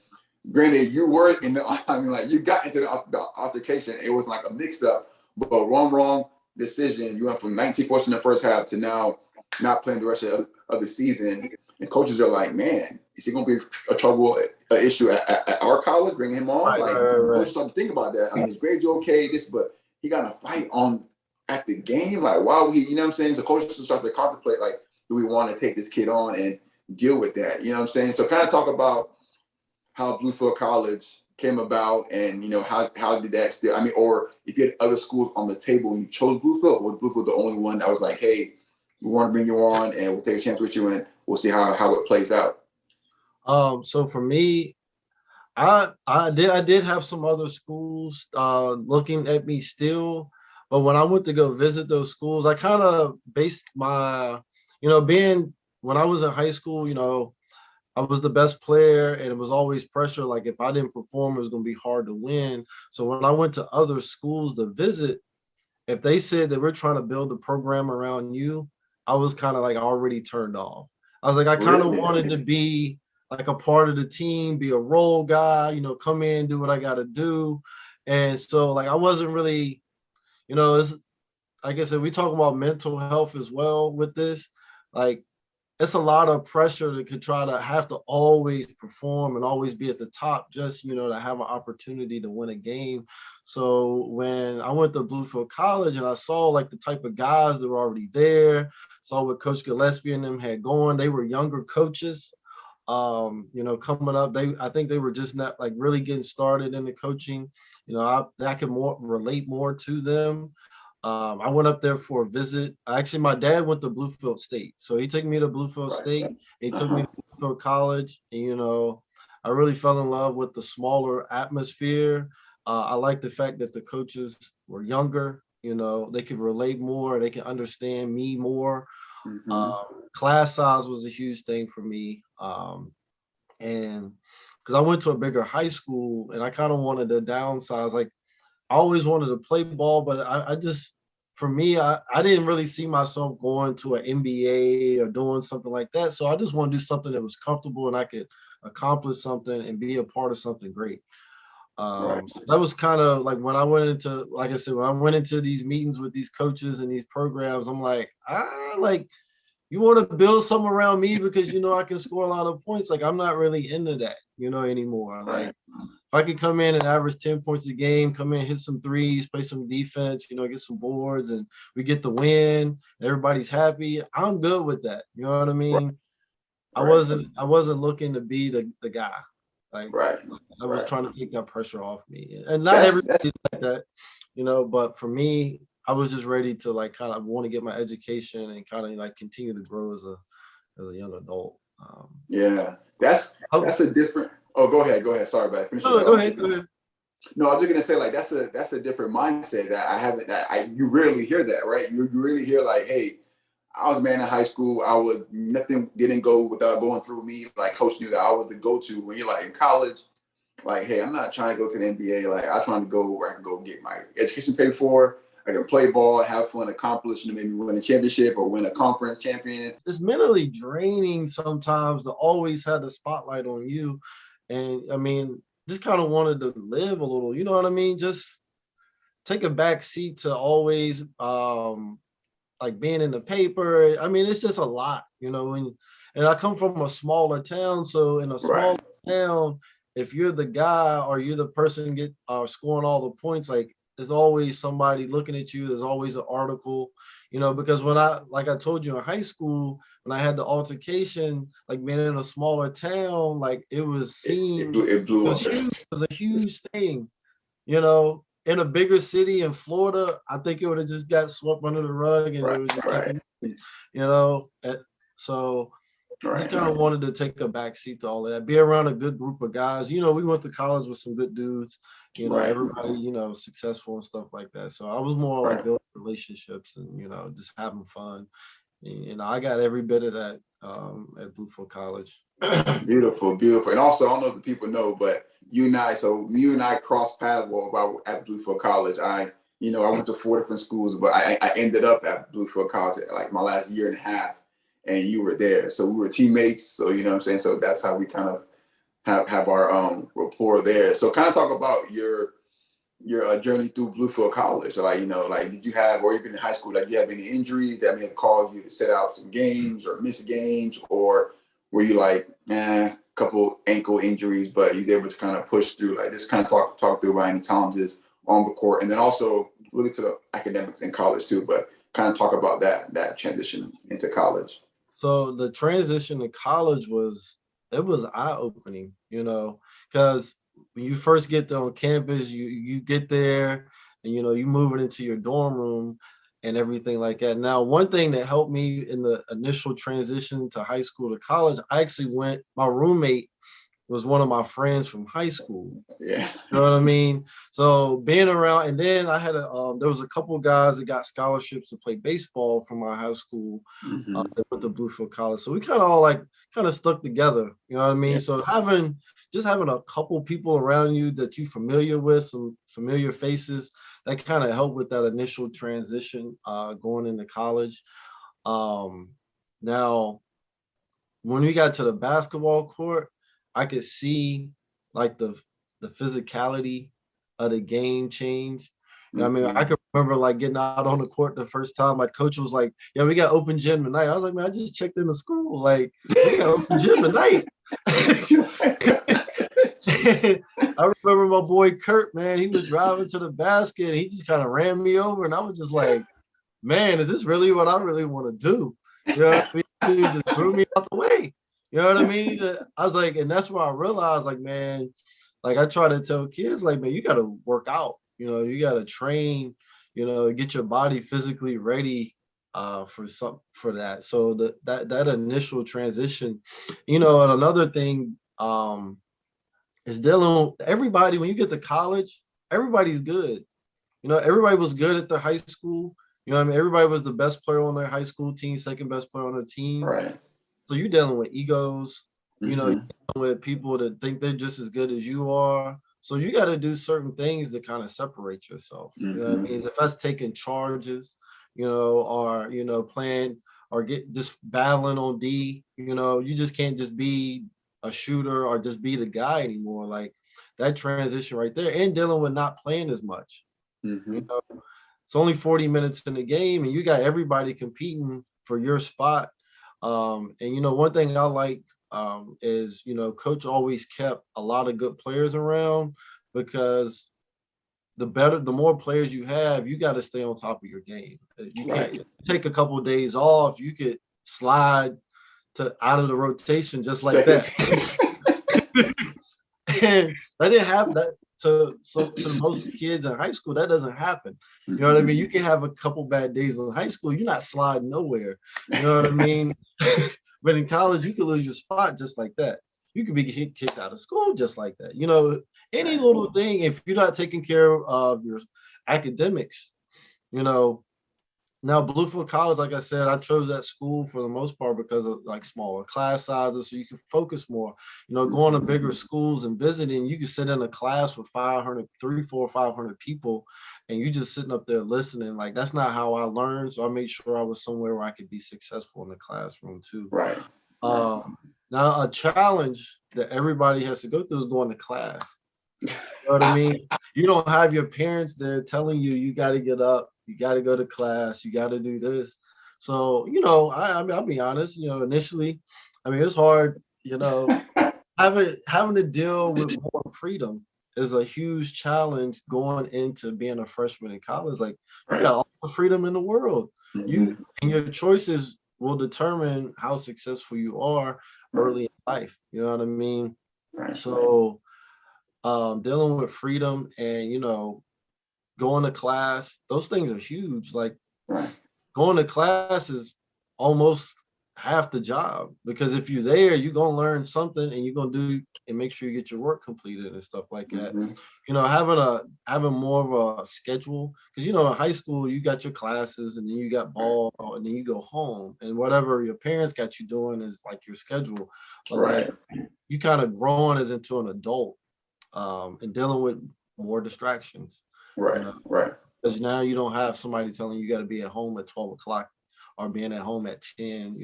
granted, you were in the, I mean, like you got into the altercation. It was like a mix up, but wrong decision. You went from 19 points in the first half to now not playing the rest of the season. And coaches are like, man, is he going to be a trouble, an issue at our college, bringing him on? Coaches start to think about that. I mean, his grades are okay, but he got in a fight at the game. Like, why would he, you know what I'm saying? So coaches start to contemplate, like, do we want to take this kid on and deal with that? You know what I'm saying? So kind of talk about how Bluefield College came about, and you know how did that still? I mean, or if you had other schools on the table and you chose Bluefield, or was Bluefield the only one that was like, hey, we want to bring you on and we'll take a chance with you and we'll see how it plays out? So for me, I did have some other schools looking at me still, but when I went to go visit those schools, I kind of based my, being when I was in high school, I was the best player and it was always pressure. Like if I didn't perform, it was going to be hard to win. So when I went to other schools to visit, if they said that we're trying to build a program around you, I was kind of like already turned off. I was like, I kind of wanted to be like a part of the team, be a role guy, come in, do what I got to do. And so like, I wasn't really, it's, like I said, we talk about mental health as well with this. Like, it's a lot of pressure to try to have to always perform and always be at the top just, to have an opportunity to win a game. So when I went to Bluefield College and I saw like the type of guys that were already there, saw what Coach Gillespie and them had going, they were younger coaches, coming up. I think they were just not like really getting started in the coaching. I can relate more to them. I went up there for a visit. Actually, my dad went to Bluefield State. So he took me to Bluefield State. He took me to Bluefield College. And, I really fell in love with the smaller atmosphere. I like the fact that the coaches were younger. They could relate more. They can understand me more. Class size was a huge thing for me. And because I went to a bigger high school and I kind of wanted to downsize. Like, I always wanted to play ball, but I just, for me, I didn't really see myself going to an NBA or doing something like that. So I just want to do something that was comfortable and I could accomplish something and be a part of something great. So that was kind of like when I went into, like I said, when I went into these meetings with these coaches and these programs, I'm like, you want to build something around me because, I can score a lot of points. Like, I'm not really into that, anymore. Like, if I could come in and average 10 points a game, come in, hit some threes, play some defense, get some boards, and we get the win, everybody's happy, I'm good with that. You know what I mean? I wasn't looking to be the guy. Like, I was trying to take that pressure off me. And not everybody's like that, but for me, I was just ready to like kind of want to get my education and kind of like continue to grow as a young adult. That's a different. Oh, go ahead. Sorry about it. Go ahead. No, I was just gonna say like that's a different mindset that I haven't. You rarely hear that, right? You really hear like, hey, I was a man in high school. Nothing didn't go without going through me. Like coach knew that I was the go-to. When you're like in college, like, hey, I'm not trying to go to the NBA. Like I'm trying to go where I can go get my education paid for. I can play ball, have fun, accomplish, maybe win a championship or win a conference champion. It's mentally draining sometimes to always have the spotlight on you. And I mean, just kind of wanted to live a little, you know what I mean? Just take a back seat to always like being in the paper. I mean, it's just a lot, and I come from a smaller town. So in a smaller town, if you're the guy or you're the person scoring all the points, like there's always somebody looking at you. There's always an article, because like I told you in high school, when I had the altercation, like being in a smaller town, like it was seen, It blew up. it was a huge thing, in a bigger city in Florida, I think it would have just got swept under the rug and it Right, would just keep right, moving, you know. So just right, kind of wanted to take a backseat to all of that, be around a good group of guys. We went to college with some good dudes, right, everybody, successful and stuff like that. So I was more like right. building relationships and, just having fun. And I got every bit of that at Bluefield College. Beautiful, beautiful. And also, I don't know if the people know, but you and I crossed paths while at Bluefield College. I went to 4 different schools, but I ended up at Bluefield College at like my last year and a half, and you were there. So we were teammates. So you know what I'm saying? So that's how we kind of have our rapport there. So kind of talk about your journey through Bluefield College. Like did you have, or even in high school, like did you have any injuries that may have caused you to sit out some games or miss games, or were you like, a couple ankle injuries, but you was able to kind of push through? Like just kind of talk through about any challenges on the court, and then also look into the academics in college too, but kind of talk about that transition into college. So the transition to college was eye-opening, because when you first get there on campus, you get there and you moving into your dorm room and everything like that. Now, one thing that helped me in the initial transition to high school to college, my roommate was one of my friends from high school. Yeah. You know what I mean? So being around, and then I had there was a couple of guys that got scholarships to play baseball from my high school Mm-hmm. that went to Bluefield College. So we kind of all kind of stuck together. You know what I mean? Yeah. So having a couple people around you that you familiar with, some familiar faces, that kind of helped with that initial transition going into college. Now, when we got to the basketball court, I could see like the physicality of the game change. I mean, I could remember like getting out on the court the first time. My coach was like, "Yeah, we got open gym tonight." I was like, "Man, I just checked into school. Like, we got open gym tonight." I remember my boy Kurt, man. He was driving to the basket. And he just kind of ran me over, and I was just like, "Man, is this really what I really want to do?" You know what I mean? He just threw me out the way. You know what I mean? I was like, and that's where I realized, like, man, like I try to tell kids, like, man, you got to work out. You got to train. Get your body physically ready for that. So that initial transition, and another thing is dealing with everybody. When you get to college, everybody's good. Everybody was good at their high school. I mean, everybody was the best player on their high school team, second best player on their team. Right. So you're dealing with egos, you're Mm-hmm. dealing with people that think they're just as good as you are. So you got to do certain things to kind of separate yourself. You know what I mean? If that's taking charges, or playing or just battling on D, you just can't just be a shooter or just be the guy anymore. Like that transition right there, and dealing with not playing as much. Mm-hmm. It's only 40 minutes in the game, and you got everybody competing for your spot. And one thing I like is coach always kept a lot of good players around, because the more players you have, you got to stay on top of your game. You can't take a couple of days off. You could slide out of the rotation just like that. And I didn't have that to most kids in high school. That doesn't happen. You know what I mean? You can have a couple bad days in high school. You're not sliding nowhere. You know what I mean? But in college, you could lose your spot just like that. You could be kicked out of school just like that. Any little thing, if you're not taking care of your academics, now Bluefield College, like I said, I chose that school for the most part because of like smaller class sizes, so you can focus more. Going to bigger schools and visiting, you can sit in a class with 500, 500 people, and you just sitting up there listening. Like that's not how I learned. So I made sure I was somewhere where I could be successful in the classroom too. Right. Now a challenge that everybody has to go through is going to class. You know what I mean? You don't have your parents there telling you got to get up, you got to go to class, you got to do this. So, I'll be honest, initially, I mean, it's hard, having to deal with more freedom is a huge challenge going into being a freshman in college. Like you got all the freedom in the world. You and your choices will determine how successful you are early in life. You know what I mean? Right. So dealing with freedom and going to class, those things are huge. Like Right. going to class is almost half the job, because if you're there, you're gonna learn something and you're gonna do and make sure you get your work completed and stuff like that. Having more of a schedule, because in high school you got your classes and then you got ball and then you go home, and whatever your parents got you doing is like your schedule. But like you kind of growing as into an adult, and dealing with more distractions. Right. Right. Because now you don't have somebody telling you got to be at home at 12 o'clock or being at home at 10,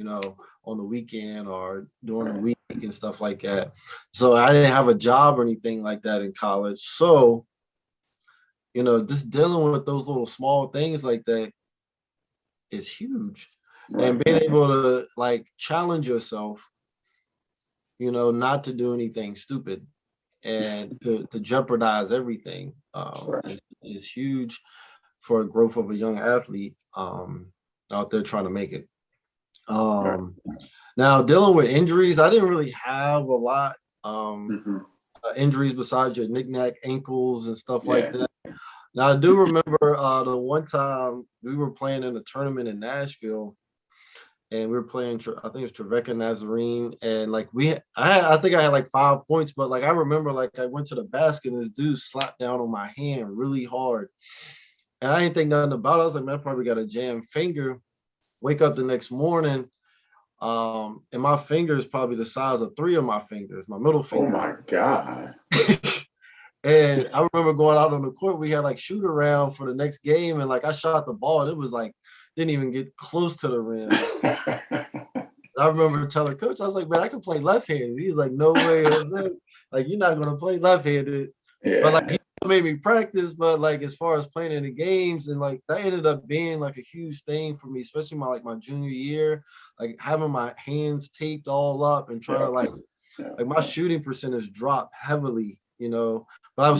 on the weekend or during the week and stuff like that. So I didn't have a job or anything like that in college. So, just dealing with those little small things like that is huge. Right. And being able to like challenge yourself, not to do anything stupid and to jeopardize everything is huge for a growth of a young athlete out there trying to make it. Now dealing with injuries, I didn't really have a lot injuries besides your knick-knack ankles and stuff like that. Now I do remember the one time we were playing in a tournament in Nashville, and we were playing, I think it's Trevecca Nazarene, and like I think I had like 5 points, but like I remember like I went to the basket and this dude slapped down on my hand really hard. And I didn't think nothing about it. I was like, man, I probably got a jammed finger. Wake up the next morning, and my finger is probably the size of 3 of my fingers, my middle finger. Oh my God. And I remember going out on the court. We had like shoot around for the next game, and like I shot the ball, and it was like didn't even get close to the rim. I remember telling coach, I was like, man, I can play left-handed. He's like, no way, Jose. Like, you're not gonna play left-handed. But like he made me practice, but like as far as playing in the games, and like that ended up being like a huge thing for me, especially my junior year, like having my hands taped all up and trying to like my shooting percentage dropped heavily, but I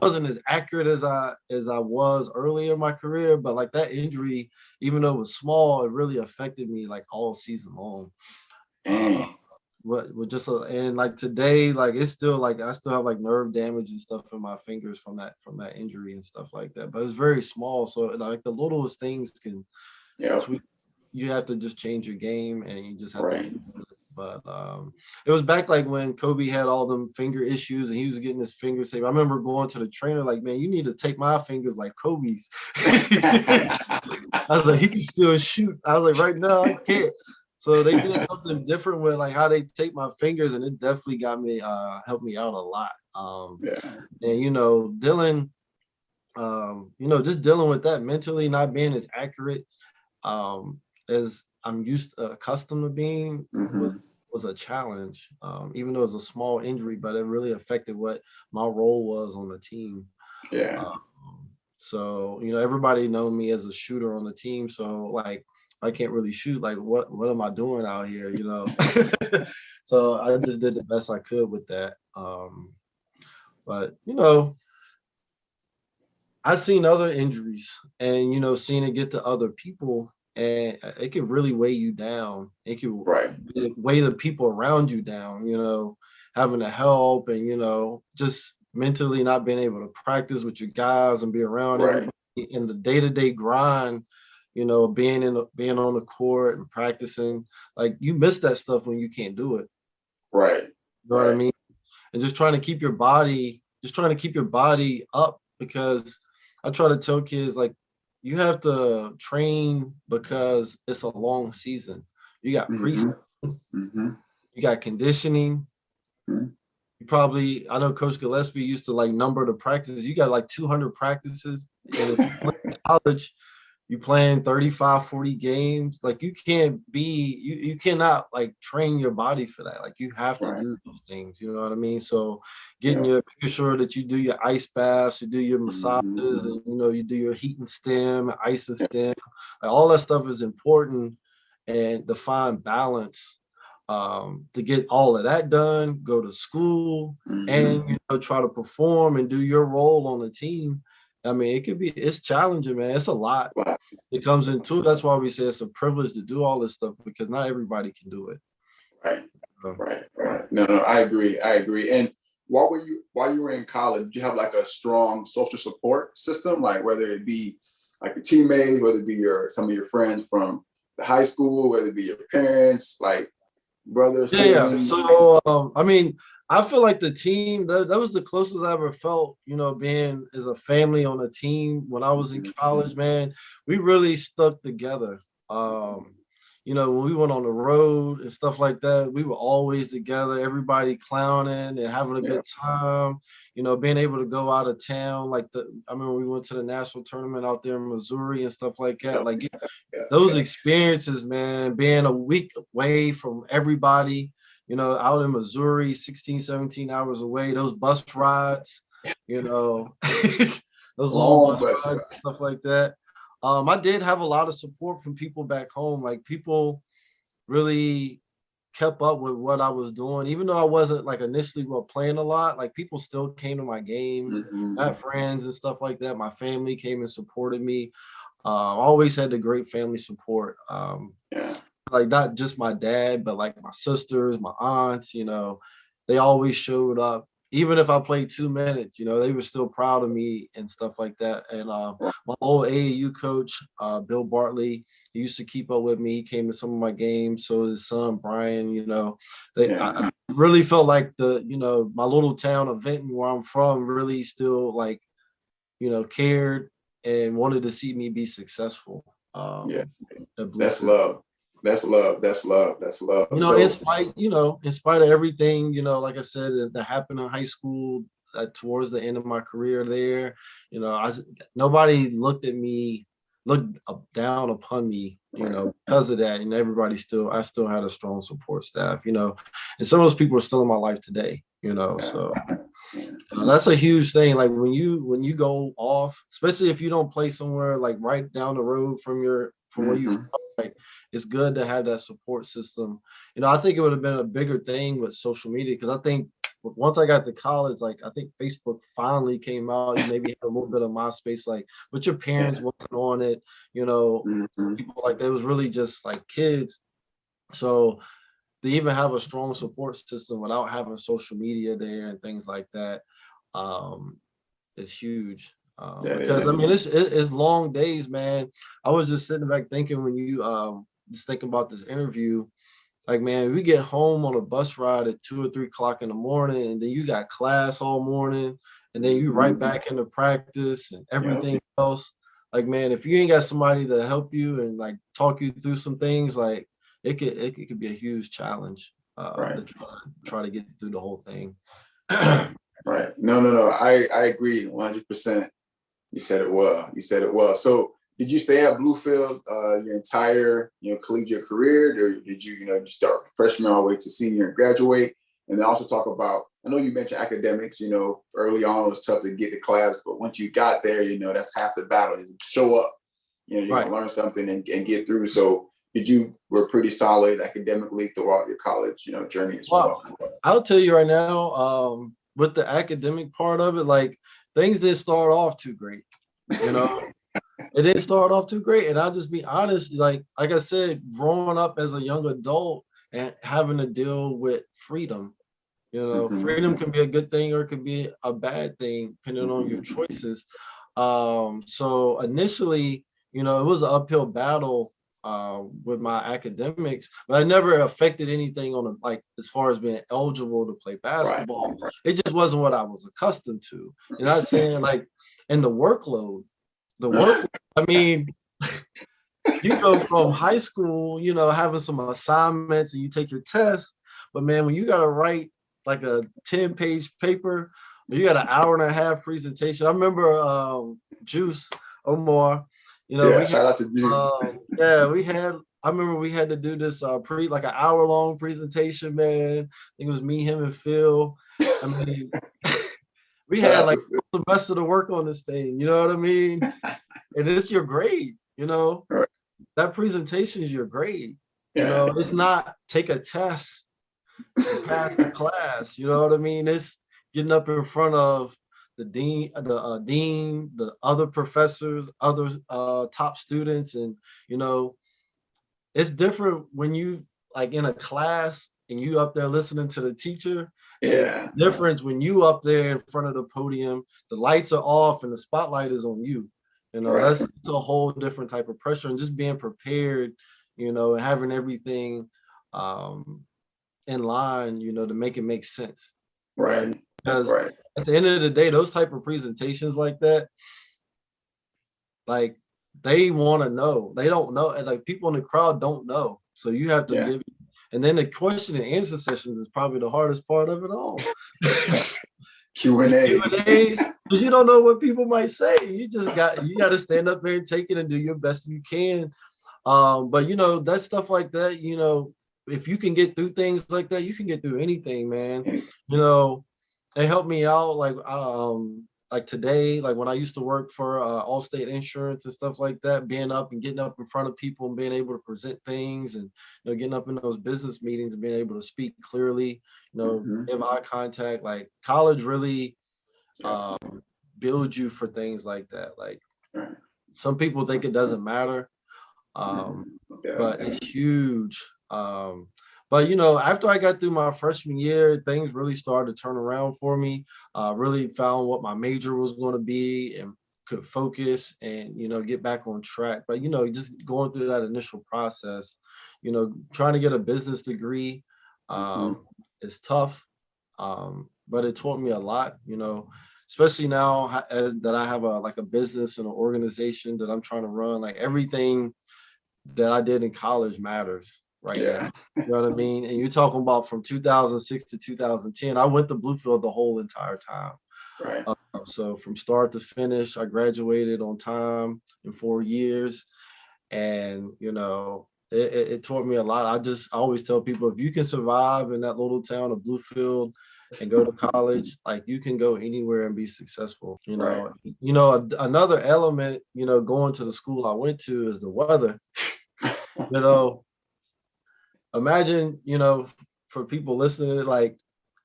wasn't as accurate as I was earlier in my career. But like that injury, even though it was small, it really affected me like all season long. And like today, like it's still like I still have like nerve damage and stuff in my fingers from that injury and stuff like that. But it's very small, so like the littlest things can tweak. You have to just change your game, and you just have to. But it was back like when Kobe had all them finger issues and he was getting his fingers taped. I remember going to the trainer like, man, you need to tape my fingers like Kobe's. I was like, he can still shoot. I was like, right now I can't. So they did something different with like how they tape my fingers, and it definitely got me helped me out a lot. And Dylan, just dealing with that mentally, not being as accurate as I'm accustomed to being was a challenge, even though it was a small injury, but it really affected what my role was on the team. So, everybody knows me as a shooter on the team. So like, I can't really shoot. Like, what am I doing out here? So I just did the best I could with that. But I've seen other injuries, and seeing it get to other people, and it can really weigh you down. It can weigh the people around you down. Having to help, and just mentally not being able to practice with your guys and be around everybody in the day-to-day grind. Being on the court and practicing, like you miss that stuff when you can't do it. You know what I mean? And just trying to keep your body up, because I try to tell kids like you have to train because it's a long season. You got preseason, you got conditioning. You probably, I know Coach Gillespie used to like number the practices. You got like 200 practices, and if you play in college, you playing 35, 40 games. Like you cannot like train your body for that. Like you have to do those things. You know what I mean? So making sure that you do your ice baths, you do your massages, and you do your heat and stem, ice and stem. Like, all that stuff is important, and to find balance. To get all of that done, go to school, and try to perform and do your role on the team. I mean, it's challenging, man. It's a lot that comes into it. That's why we say it's a privilege to do all this stuff, because not everybody can do it. Right. Right. No, I agree. And while you were in college, did you have like a strong social support system? Like whether it be like your teammates, whether it be some of your friends from the high school, whether it be your parents, like brothers, siblings? So I mean, I feel like the team that was the closest I ever felt, being as a family on a team when I was in college, man. We really stuck together. When we went on the road and stuff like that, we were always together, everybody clowning and having a good time, being able to go out of town. I remember we went to the national tournament out there in Missouri and stuff like that. Like those experiences, man, being a week away from everybody, out in Missouri, 16, 17 hours away, those bus rides, those long bus rides, stuff like that. I did have a lot of support from people back home. Like people really kept up with what I was doing, even though I wasn't like initially playing a lot. Like people still came to my games, I had friends and stuff like that. My family came and supported me. Always had the great family support. Like not just my dad, but like my sisters, my aunts, they always showed up. Even if I played 2 minutes, they were still proud of me and stuff like that. And my old AAU coach, Bill Bartley, he used to keep up with me. He came to some of my games. So his son, Brian, I really felt like my little town of Vinton, where I'm from, really still like, cared and wanted to see me be successful. That's love. That's love. In spite of everything, like I said, that happened in high school, towards the end of my career there, nobody looked down upon me, because of that. And I still had a strong support staff, and some of those people are still in my life today, so that's a huge thing. Like when you go off, especially if you don't play somewhere like right down the road from where you from, like, it's good to have that support system. I think it would have been a bigger thing with social media, because I think once I got to college, like I think Facebook finally came out. You maybe had a little bit of MySpace, like, but your parents wasn't on it. People like that was really just like kids. So to even have a strong support system without having social media there and things like that, is huge. Because I mean, it's long days, man. I was just sitting back thinking when you just thinking about this interview, like, man, we get home on a bus ride at 2 or 3 o'clock in the morning, and then you got class all morning, and then you right back into practice and everything else. Like, man, if you ain't got somebody to help you and like talk you through some things, like it could be a huge challenge to try to get through the whole thing. Right. No. I agree 100%. You said it well. So did you stay at Bluefield your entire collegiate career, or did you start freshman all the way to senior and graduate? And then also talk about, I know you mentioned academics. Early on it was tough to get to class, but once you got there, that's half the battle. You show up, you can learn something and get through. So were pretty solid academically throughout your college journey as well? I'll tell you right now, with the academic part of it, like things didn't start off too great. It didn't start off too great. And I'll just be honest, like I said, growing up as a young adult and having to deal with freedom, freedom can be a good thing or it can be a bad thing, depending on your choices. So initially, it was an uphill battle with my academics, but it never affected anything as far as being eligible to play basketball. Right. It just wasn't what I was accustomed to. You're not saying and the workload, I mean, you go from high school, having some assignments and you take your test, but man, when you got to write like a 10-page paper, you got an hour and a half presentation. I remember Juice Omar, shout out to Juice. I remember we had to do this like an hour-long presentation, man. I think it was me, him, and Phil. I mean, we had like a semester to work on this thing, you know what I mean? And it's your grade, Right. That presentation is your grade. It's not take a test to pass the class, you know what I mean? It's getting up in front of dean, the other professors, other top students, and you know, it's different when you like in a class and you up there listening to the teacher. And Yeah. difference when you up there in front of the podium, the lights are off and the spotlight is on you. You know, Right. that's a whole different type of pressure, and just being prepared, you know, and having everything um in line, you know, to make it make sense. You know what I Right. mean? Because Right. at the end of the day, those type of presentations like that, like they want to know. They don't know, and like people in the crowd don't know. So you have to Yeah. give. And then the question and answer sessions is probably the hardest part of it all. Q&A. Q&As, because you don't know what people might say. You got to stand up there and take it and do your best you can. But you know, that stuff like that, you know, if you can get through things like that, you can get through anything, man. You know, it helped me out like today, like when I used to work for Allstate Insurance and stuff like that, being up and getting up in front of people and being able to present things, and you know, getting up in those business meetings and being able to speak clearly, you know, have eye contact. Like college really um builds you for things like that. Like Right. some people think it doesn't matter, but it's huge. But you know, after I got through my freshman year, things really started to turn around for me. Really found what my major was going to be and could focus and you know get back on track. But you know, just going through that initial process, you know, trying to get a business degree is tough, but it taught me a lot. You know, especially now that I have a business and an organization that I'm trying to run. Like everything that I did in college matters right now. You know what I mean? And you're talking about from 2006 to 2010. I went to Bluefield the whole entire time. Right. So from start to finish, I graduated on time in 4 years. And, you know, it taught me a lot. I always tell people, if you can survive in that little town of Bluefield and go to college, like you can go anywhere and be successful. Right. You know, another element, you know, going to the school I went to is the weather. You know, imagine, you know, for people listening, like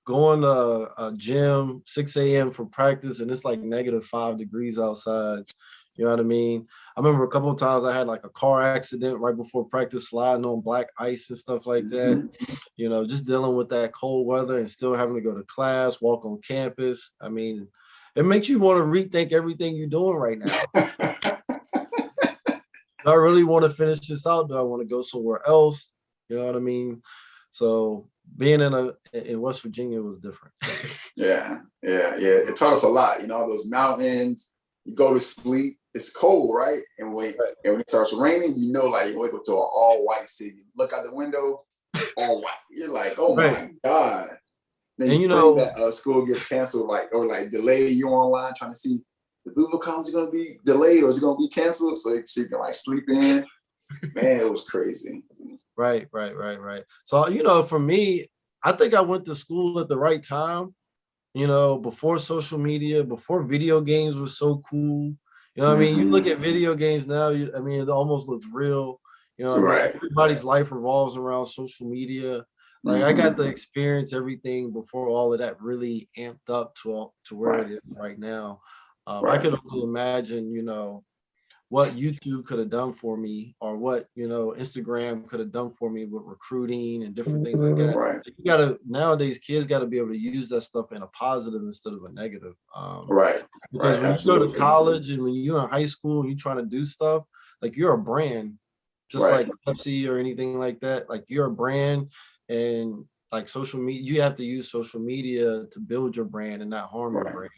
going to a gym 6 a.m. for practice and it's like -5 degrees outside. You know what I mean? I remember a couple of times I had like a car accident right before practice, sliding on black ice and stuff like that. You know, just dealing with that cold weather and still having to go to class, walk on campus. I mean, it makes you want to rethink everything you're doing right now. Do I really want to finish this out? Do I want to go somewhere else? You know what I mean? So being in West Virginia was different. Yeah. It taught us a lot. You know, all those mountains. You go to sleep. It's cold, right? And when it starts raining, you know, like you wake up to an all white city. Look out the window, all white. You're like, oh my God. Then And you you pray know, that school gets canceled, or delayed. You're online trying to see the Louisville college is going to be delayed or is it going to be canceled, so you can like sleep in. Man, it was crazy. Right. So, you know, for me, I think I went to school at the right time, you know, before social media, before video games was so cool. You know what I mean? You look at video games now, I mean, it almost looks real. You know what I mean? Right. Everybody's life revolves around social media. Like I got to experience everything before all of that really amped up to where it is right now. I could only imagine, you know, what YouTube could have done for me, or what, you know, Instagram could have done for me with recruiting and different things like that. Right. You gotta, nowadays kids got to be able to use that stuff in a positive instead of a negative. Right. Because when Absolutely. you go to college and when you're in high school and you're trying to do stuff, like you're a brand, just like Pepsi or anything like that. Like you're a brand, and like social media, you have to use social media to build your brand and not harm your brand.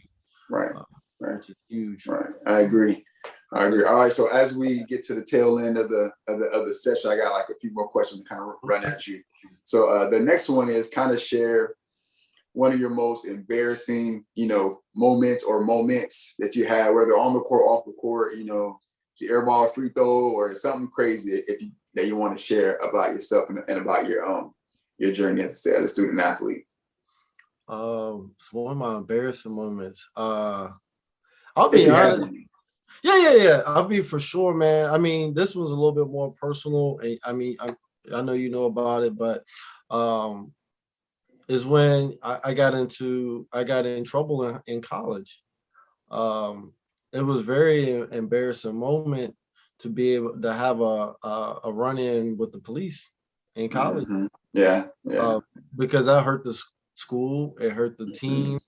Right. Which is huge. Right. I agree. All right. So as we get to the tail end of the session, I got like a few more questions to kind of run at you. So the next one is kind of share one of your most embarrassing, you know, moments that you had, whether on the court, off the court, you know, the airball, free throw, or something crazy that you want to share about yourself and about your journey as a student athlete. So one of my embarrassing moments. I'll be honest. Yeah. I'll be for sure, man. I mean, this one's a little bit more personal. I mean, I know you know about it, but is when I got in trouble in college. It was very embarrassing moment to be able to have a run in with the police in college, Hmm. Yeah, yeah. uh, because that hurt the school, it hurt the Hmm. team,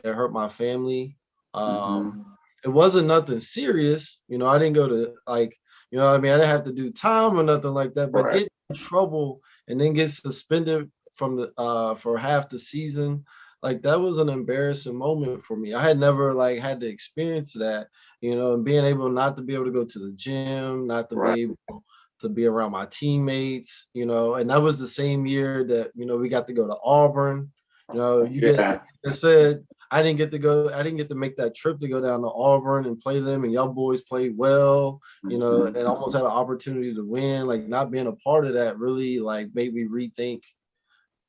it hurt my family. Um, Hmm. it wasn't nothing serious, I didn't go to like, what I mean, I didn't have to do time or nothing like that, but Right, get in trouble and then get suspended from the for half the season, like that was an embarrassing moment for me. I had never like had to experience that, and being able not to be able to go to the gym, not to right. be able to be around my teammates, and that was the same year that, we got to go to Auburn. You get Yeah. I said I didn't get to make that trip to go down to Auburn and play them, and y'all boys played well, Hmm. and almost had an opportunity to win. Like not being a part of that really like made me rethink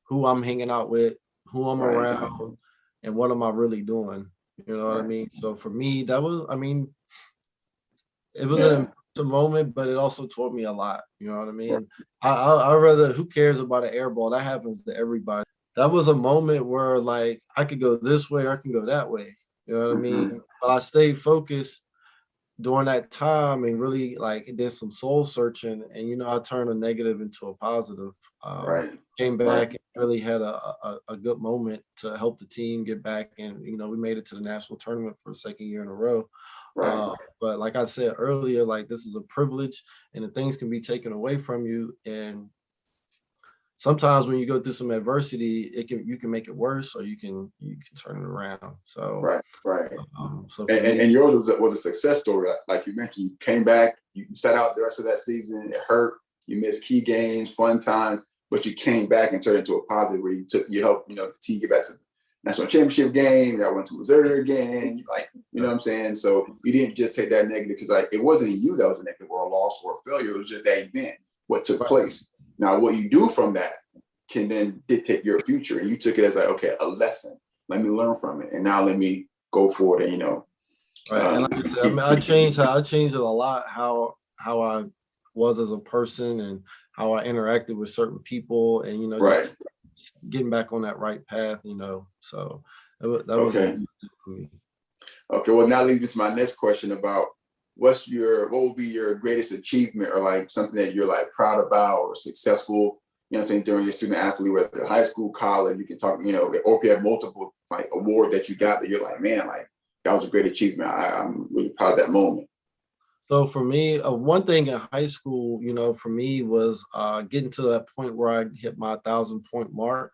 who I'm hanging out with, who I'm Right, around, and what am I really doing? You know what I right. mean? So for me, that was, I mean, it was an Yeah. embarrassing moment, but it also taught me a lot. You know what I Right. mean? I rather, who cares about an air ball? That happens to everybody. That was a moment where like I could go this way, or I can go that way. You know what I mean? Hmm. But I stayed focused during that time and really like did some soul searching, and I turned a negative into a positive. um Right, Came right, back and really had a good moment to help the team get back, and we made it to the national tournament for the second year in a row. right. But like I said earlier, like this is a privilege, and the things can be taken away from you, and sometimes when you go through some adversity, you can make it worse, or you can turn it around. So Right, right. so And, for and, me, and yours was a success story, like you mentioned. You came back, you sat out the rest of that season. It hurt. You missed key games, fun times, but you came back and turned it into a positive where you helped the team get back to the national championship game. Y'all went to Missouri again. What I'm saying. So you didn't just take that negative because like it wasn't you that was a negative or a loss or a failure. It was just that event, what took place. Now, what you do from that can then dictate your future, and you took it as like, okay, a lesson. Let me learn from it, and now let me go forward and right. And like I said, I mean, keep keep I changed it a lot, how I was as a person and how I interacted with certain people, and right. just getting back on that right path. So that was a Okay. huge thing for me. Okay. Well, now leads me to my next question about what will be your greatest achievement or like something that you're like proud about or successful, I'm saying, during your student athlete, whether high school, college, you can talk, or if you have multiple like award that you got that you're like, man, like that was a great achievement. I'm really proud of that moment. So for me, one thing in high school, for me was getting to that point where I hit my 1,000 point mark.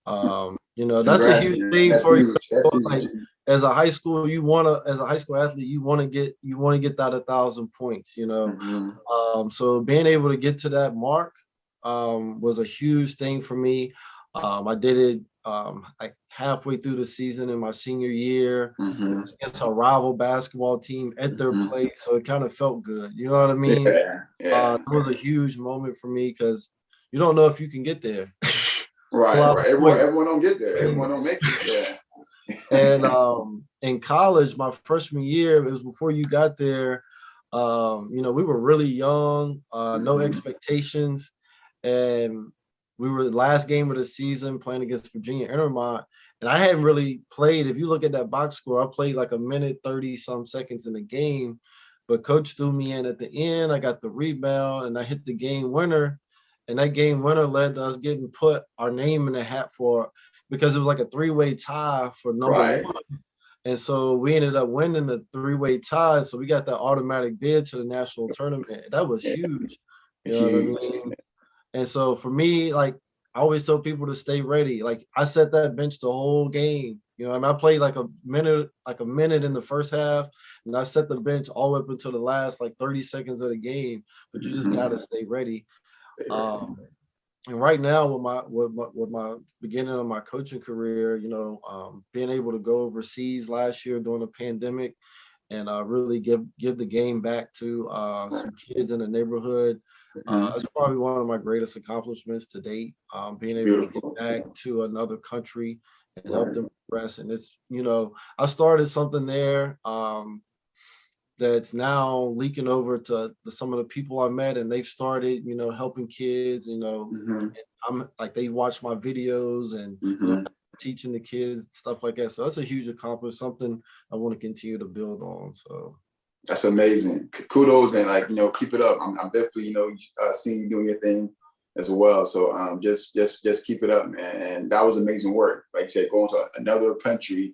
That's a Congrats, huge man. thing That's for you. huge. That's Like huge. as a high school athlete, you want to get that 1,000 points. Mm-hmm. So being able to get to that mark was a huge thing for me. I did it like halfway through the season in my senior year. It Mm-hmm. was against a rival basketball team at their Mm-hmm. place, so it kind of felt good. You know what I mean? Yeah. Yeah. It was a huge moment for me because you don't know if you can get there. A Right. lot of Right. Everyone. points. Everyone don't get there. Everyone don't make it. Yeah. And in college, my freshman year, it was before you got there. We were really young, no Mm-hmm. expectations, and we were the last game of the season playing against Virginia Intermont. And I hadn't really played. If you look at that box score, I played like a minute 30 some seconds in the game, but coach threw me in at the end. I got the rebound and I hit the game winner. And that game winner led to us getting put our name in the hat for, because it was like a three-way tie for number Right. one. And so we ended up winning the three-way tie. So we got that automatic bid to the national tournament. That was Yeah. huge. You know what I Huge. mean? And so for me, like I always tell people to stay ready. Like I set that bench the whole game. I mean, I played like a minute in the first half, and I set the bench all up until the last like 30 seconds of the game. But you just Mm-hmm. gotta stay ready. Stay ready. Um, and right now with my beginning of my coaching career, being able to go overseas last year during the pandemic and really give the game back to Right. some kids in the neighborhood. Mm-hmm. That's probably one of my greatest accomplishments to date. Being able to get Beautiful. back to another country and help Right. them progress. And it's, I started something there. That's now leaking over to some of the people I met, and they've started, helping kids, Mm-hmm. and I'm like, they watch my videos, and Mm-hmm. teaching the kids, stuff like that. So that's a huge accomplishment, something I want to continue to build on. So that's amazing. Kudos, and like, keep it up. I'm definitely, seeing you doing your thing as well. So just keep it up, man. And that was amazing work. Like you said, going to another country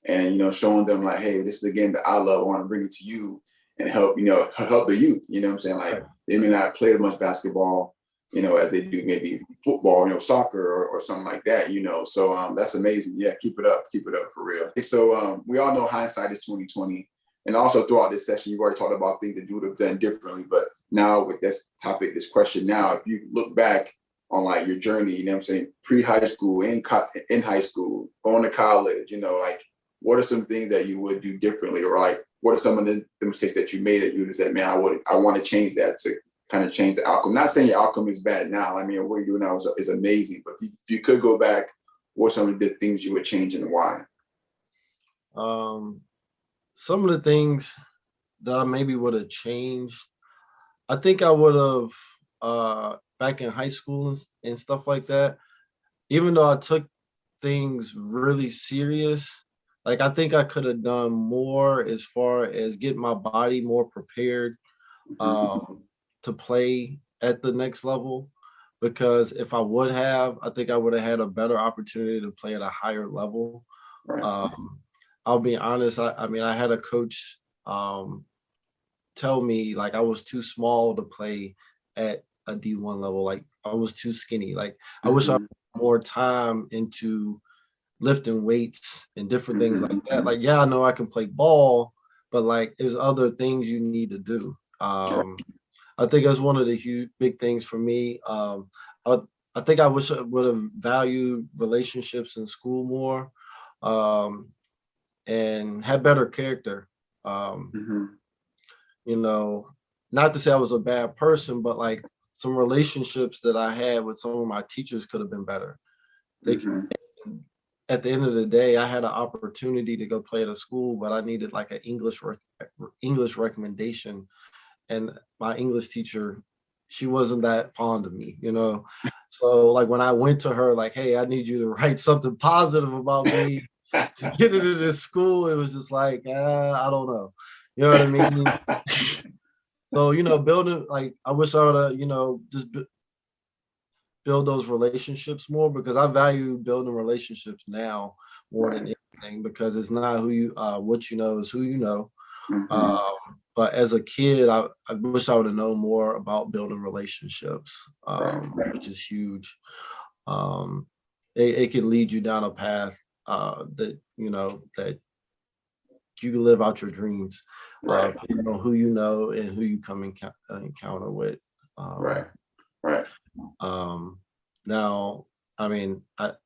and, showing them like, hey, this is the game that I love. I want to bring it to you and help, help the youth. You know what I'm saying? Like, they may not play as much basketball, as they do maybe football, soccer or something like that, So that's amazing. Yeah, keep it up for real. So we all know hindsight is 2020. And also throughout this session, you've already talked about things that you would have done differently. But now with this topic, this question now, if you look back on like your journey, you know what I'm saying, pre-high school, in high school, going to college, like what are some things that you would do differently? Or like, what are some of the mistakes that you made that you would say, man, I want to change that to kind of change the outcome? Not saying your outcome is bad now. I mean, what you're doing now is amazing. But if you could go back, what are some of the things you would change and why? Some of the things that I maybe would have changed, I think I would have back in high school and stuff like that, even though I took things really serious, like I think I could have done more as far as getting my body more prepared to play at the next level. Because if I would have, I think I would have had a better opportunity to play at a higher level. Right. I'll be honest. I mean, I had a coach tell me like I was too small to play at a D1 level. Like I was too skinny. Like I wish I had more time into lifting weights and different things like that. Like, yeah, I know I can play ball, but like there's other things you need to do. I think that's one of the huge big things for me. I think I wish I would have valued relationships in school more. And had better character. Not to say I was a bad person, but like some relationships that I had with some of my teachers could have been better. At the end of the day, I had an opportunity to go play at a school, but I needed like an English recommendation, and my English teacher, she wasn't that fond of me, So like when I went to her, like, hey, I need you to write something positive about me to get into this school, it was just like, I don't know. You know what I mean? So, building, like, I wish I would have, just build those relationships more, because I value building relationships now more than anything, because it's not who you, what you know, is who you know. But as a kid, I wish I would have known more about building relationships, which is huge. It can lead you down a path that that you can live out your dreams. Who you know and who you come encounter with. Right. Now, I mean,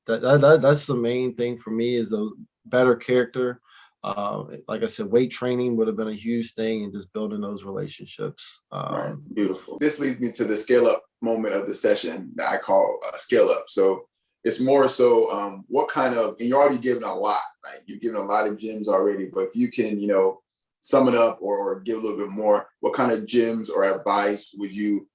that's the main thing for me, is a better character. Like I said, weight training would have been a huge thing, and just building those relationships. Beautiful. This leads me to the scale up moment of the session that I call scale up. So it's more so what kind of, and you're already giving a lot, like you're giving a lot of gems already, but if you can, sum it up or give a little bit more, what kind of gems or advice would you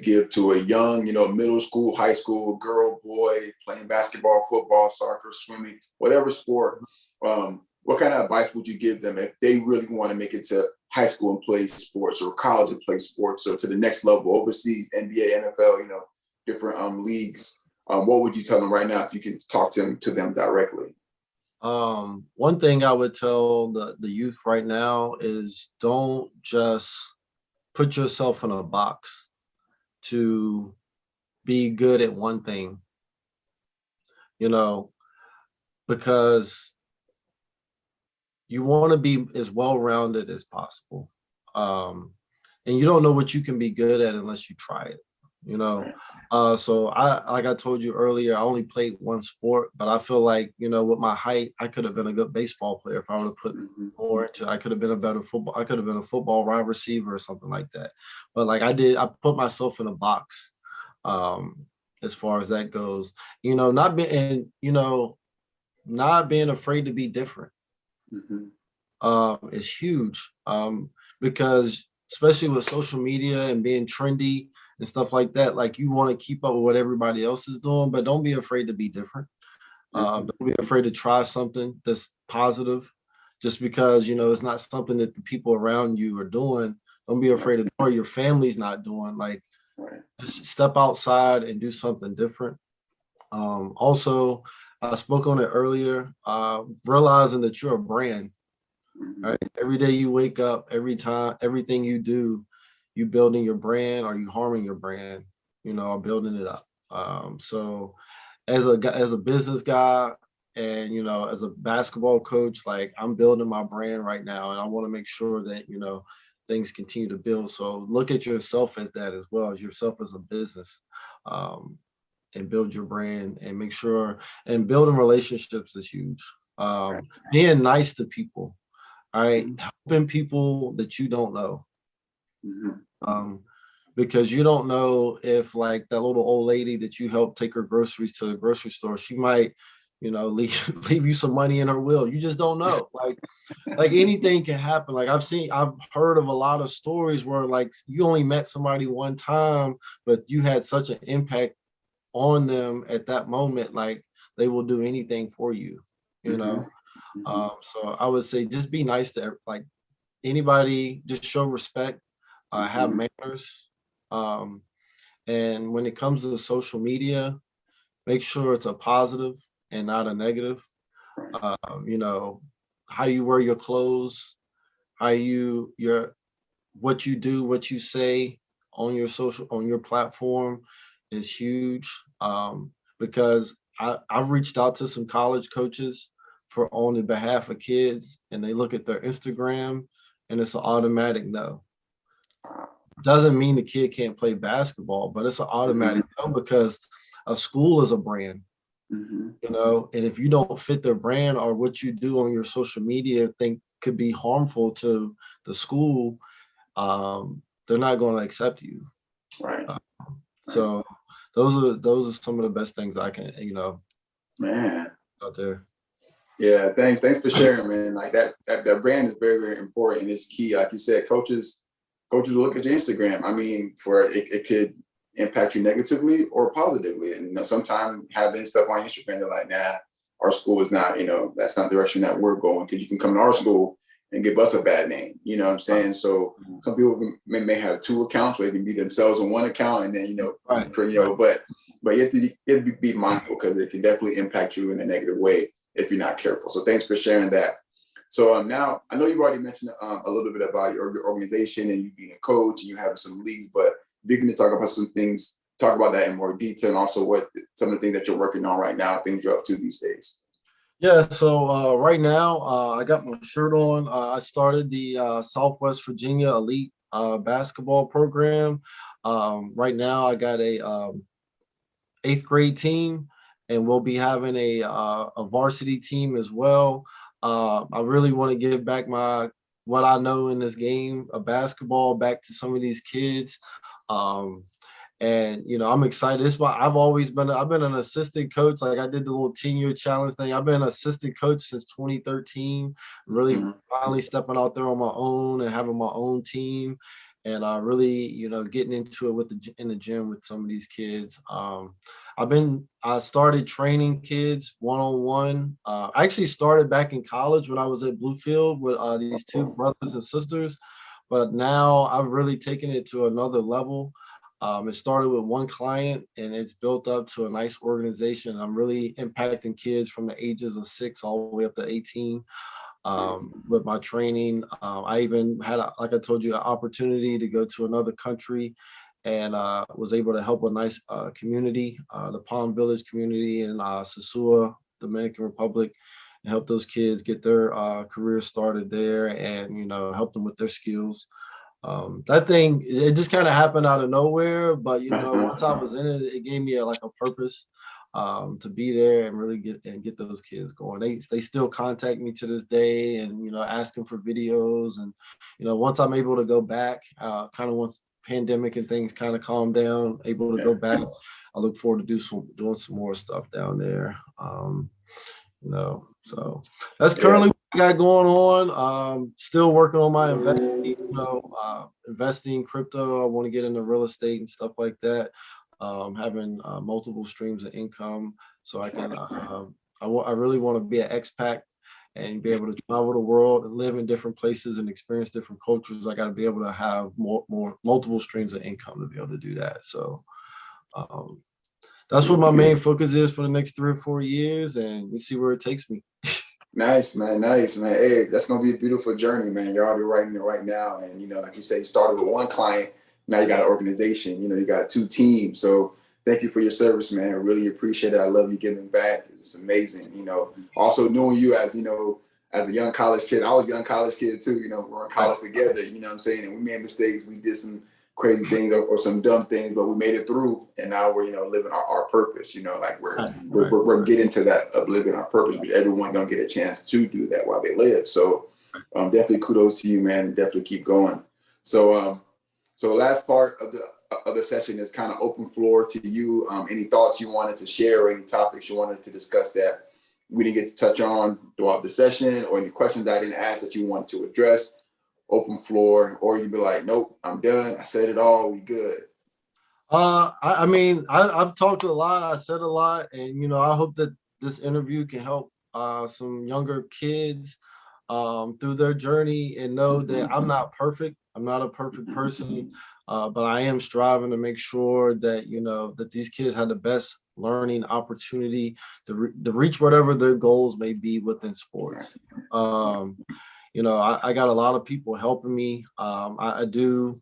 give to a young, middle school, high school, girl, boy, playing basketball, football, soccer, swimming, whatever sport? What kind of advice would you give them if they really want to make it to high school and play sports, or college and play sports, or to the next level, overseas, NBA, NFL, different leagues? What would you tell them right now if you can talk to them directly? One thing I would tell the youth right now is, don't just put yourself in a box to be good at one thing, because you want to be as well-rounded as possible. And you don't know what you can be good at unless you try it, So like I told you earlier, I only played one sport, but I feel like, with my height, I could have been a good baseball player if I would have put more into. I could have been a better football. I could have been a football wide receiver or something like that. But like I put myself in a box, as far as that goes. Not being afraid to be different. Is huge, because especially with social media and being trendy and stuff like that, like you want to keep up with what everybody else is doing, but don't be afraid to be different. Don't be afraid to try something that's positive. Just because, it's not something that the people around you are doing, don't be afraid of, or your family's not doing. Like, Right. just step outside and do something different. Also, I spoke on it earlier, realizing that you're a brand. Mhm. Right? Every day you wake up, every time, everything you do, you building your brand or you harming your brand, or building it up. So as a business guy and as a basketball coach, like I'm building my brand right now and I want to make sure that things continue to build. So look at yourself as that as well, as yourself as a business. And build your brand and make sure, and building relationships is huge. Right. Being nice to people, all right, Mhm. helping people that you don't know. Mhm. Um, because you don't know if like that little old lady that you helped take her groceries to the grocery store, she might, leave leave you some money in her will. You just don't know. Like anything can happen. Like I've heard of a lot of stories where like you only met somebody one time, but you had such an impact on them at that moment, like they will do anything for you, you Mhm. know. Mhm. So I would say just be nice to like anybody, just show respect, have Mhm. manners. Um, and when it comes to social media, make sure it's a positive and not a negative. Right. You know, how you wear your clothes, how your what you do, what you say on your platform is huge. Because I've reached out to some college coaches for on the behalf of kids, and they look at their Instagram and it's an automatic no. Doesn't mean the kid can't play basketball, but it's an Mhm. automatic no because a school is a brand, Mhm. and if you don't fit their brand or what you do on your social media think could be harmful to the school, they're not going to accept you. Right. Uh, Right. so those are some of the best things I can Man. out there. Yeah, thanks for sharing, man. Like that brand is very, very important and it's key. Like you said, coaches will look at your Instagram. I mean, for it could impact you negatively or positively. And sometimes having stuff on Instagram, they're like, nah, our school is not, that's not the direction that we're going. Because you can come to our school and give us a bad name. You know what I'm saying? So some people may have two accounts where they can be themselves on one account and then, Right. but you have to be mindful because it can definitely impact you in a negative way if you're not careful. So thanks for sharing that. So now I know you've already mentioned a little bit about your organization and you being a coach and you having some leagues, but if you're going to talk about some things, talk about that in more detail and also what some of the things that you're working on right now, things you're up to these days. Yeah. So right now, I got my shirt on. I started the Southwest Virginia Elite basketball program. Right now, I got a eighth grade team, and we'll be having a varsity team as well. I really want to give back what I know in this game of basketball back to some of these kids. Um, and I'm excited. I've been an assistant coach. Like I did the little 10-year challenge thing. I've been an assistant coach since 2013. Really Mm-hmm. finally stepping out there on my own and having my own team, and really getting into it in the gym with some of these kids. I started training kids one-on-one. I actually started back in college when I was at Bluefield with these two brothers and sisters, but now I've really taken it to another level. It started with one client and it's built up to a nice organization. I'm really impacting kids from the ages of 6 all the way up to 18 with my training. I even had, like I told you, an opportunity to go to another country and was able to help a nice community, the Palm Village community in Sosua, Dominican Republic, and help those kids get their career started there and, help them with their skills. That thing, it just kind of happened out of nowhere, but once I was in it, it gave me like a purpose to be there and really get those kids going. They still contact me to this day and asking for videos, and once I'm able to go back, kind of once pandemic and things kind of calm down, able to go back, I look forward to doing some more stuff down there. So that's Yeah. currently what I got going on. Still working on my investing, investing crypto. I want to get into real estate and stuff like that. Having multiple streams of income so I can I really want to be an expat and be able to travel the world and live in different places and experience different cultures. I got to be able to have more multiple streams of income to be able to do that. So um, that's what my main focus is for the next 3 or 4 years, and we see where it takes me. Nice, man. Nice, man. Hey, that's gonna be a beautiful journey, man. You're already writing it right now, and like you said, you started with one client. Now you got an organization. You got 2 teams. So thank you for your service, man. I really appreciate it. I love you giving back. It's amazing. Also knowing you as a young college kid. I was a young college kid too. We're in college together. You know what I'm saying? And we made mistakes. We did some crazy things or some dumb things, but we made it through, and now we're living our purpose. Like we're getting to that of living our purpose, but everyone don't get a chance to do that while they live. So definitely kudos to you, man, and definitely keep going. So the last part of the session is kind of open floor to you. Any thoughts you wanted to share, or any topics you wanted to discuss that we didn't get to touch on throughout the session, or any questions I didn't ask that you want to address. Open floor, or you'd be like, nope, I'm done. I said it all. We good. I mean, I've talked a lot. I said a lot, and I hope that this interview can help some younger kids through their journey and know that I'm not perfect. I'm not a perfect person, but I am striving to make sure that that these kids have the best learning opportunity to reach whatever their goals may be within sports. I got a lot of people helping me. I do.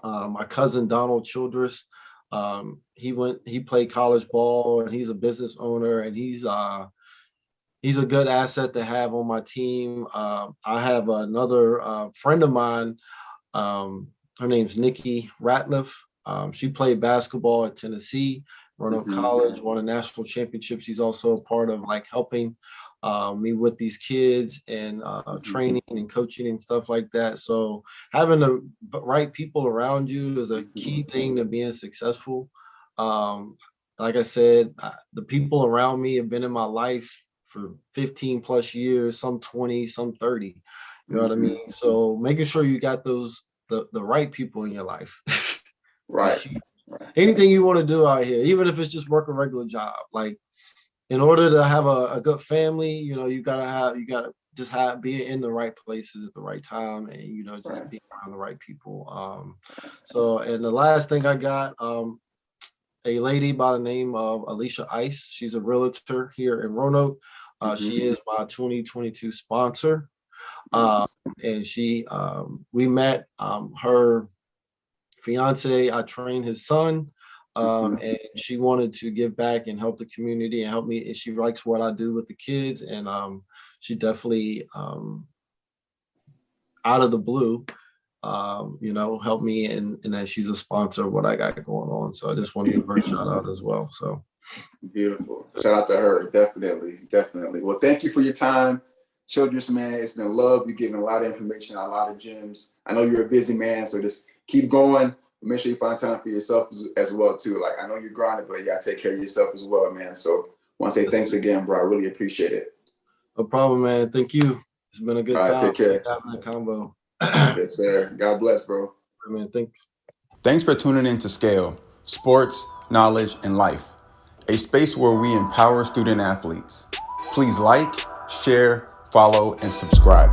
My cousin Donald Childress, he played college ball, and he's a business owner, and he's a good asset to have on my team. I have another friend of mine. Her name's Nikki Ratliff. She played basketball at Tennessee, Roanoke College, won a national championship. She's also a part of helping me with these kids and training and coaching and stuff like that. So having the right people around you is a key thing to being successful. Like I said, the people around me have been in my life for 15 plus years, some 20, some 30. You know what I mean? So making sure you got the right people in your life. Right. Anything you want to do out here, even if it's just work a regular job, like in order to have a good family, you gotta just be in the right places at the right time, and just be around the right people. And the last thing I got, a lady by the name of Alicia Ice. She's a realtor here in Roanoke. She is my 2022 sponsor. And we met, her fiance, I trained his son. And she wanted to give back and help the community and help me. And she likes what I do with the kids. And she definitely, out of the blue, helped me. And that she's a sponsor of what I got going on. So I just want to give her a shout out as well. So beautiful. Shout out to her. Definitely. Definitely. Well, thank you for your time. Childress, man, it's been love. You're giving a lot of information, a lot of gems. I know you're a busy man, so just keep going. Make sure you find time for yourself as well too. Like, I know you're grinding, but you gotta take care of yourself as well, man. So I want to say thanks again, bro. I really appreciate it. No problem, man. Thank you. It's been a good time. Take care. Having a combo. Yes, sir. God bless, bro. Man, thanks. Thanks for tuning in to SKaL, Sports, Knowledge, and Life, a space where we empower student athletes. Please like, share, follow, and subscribe.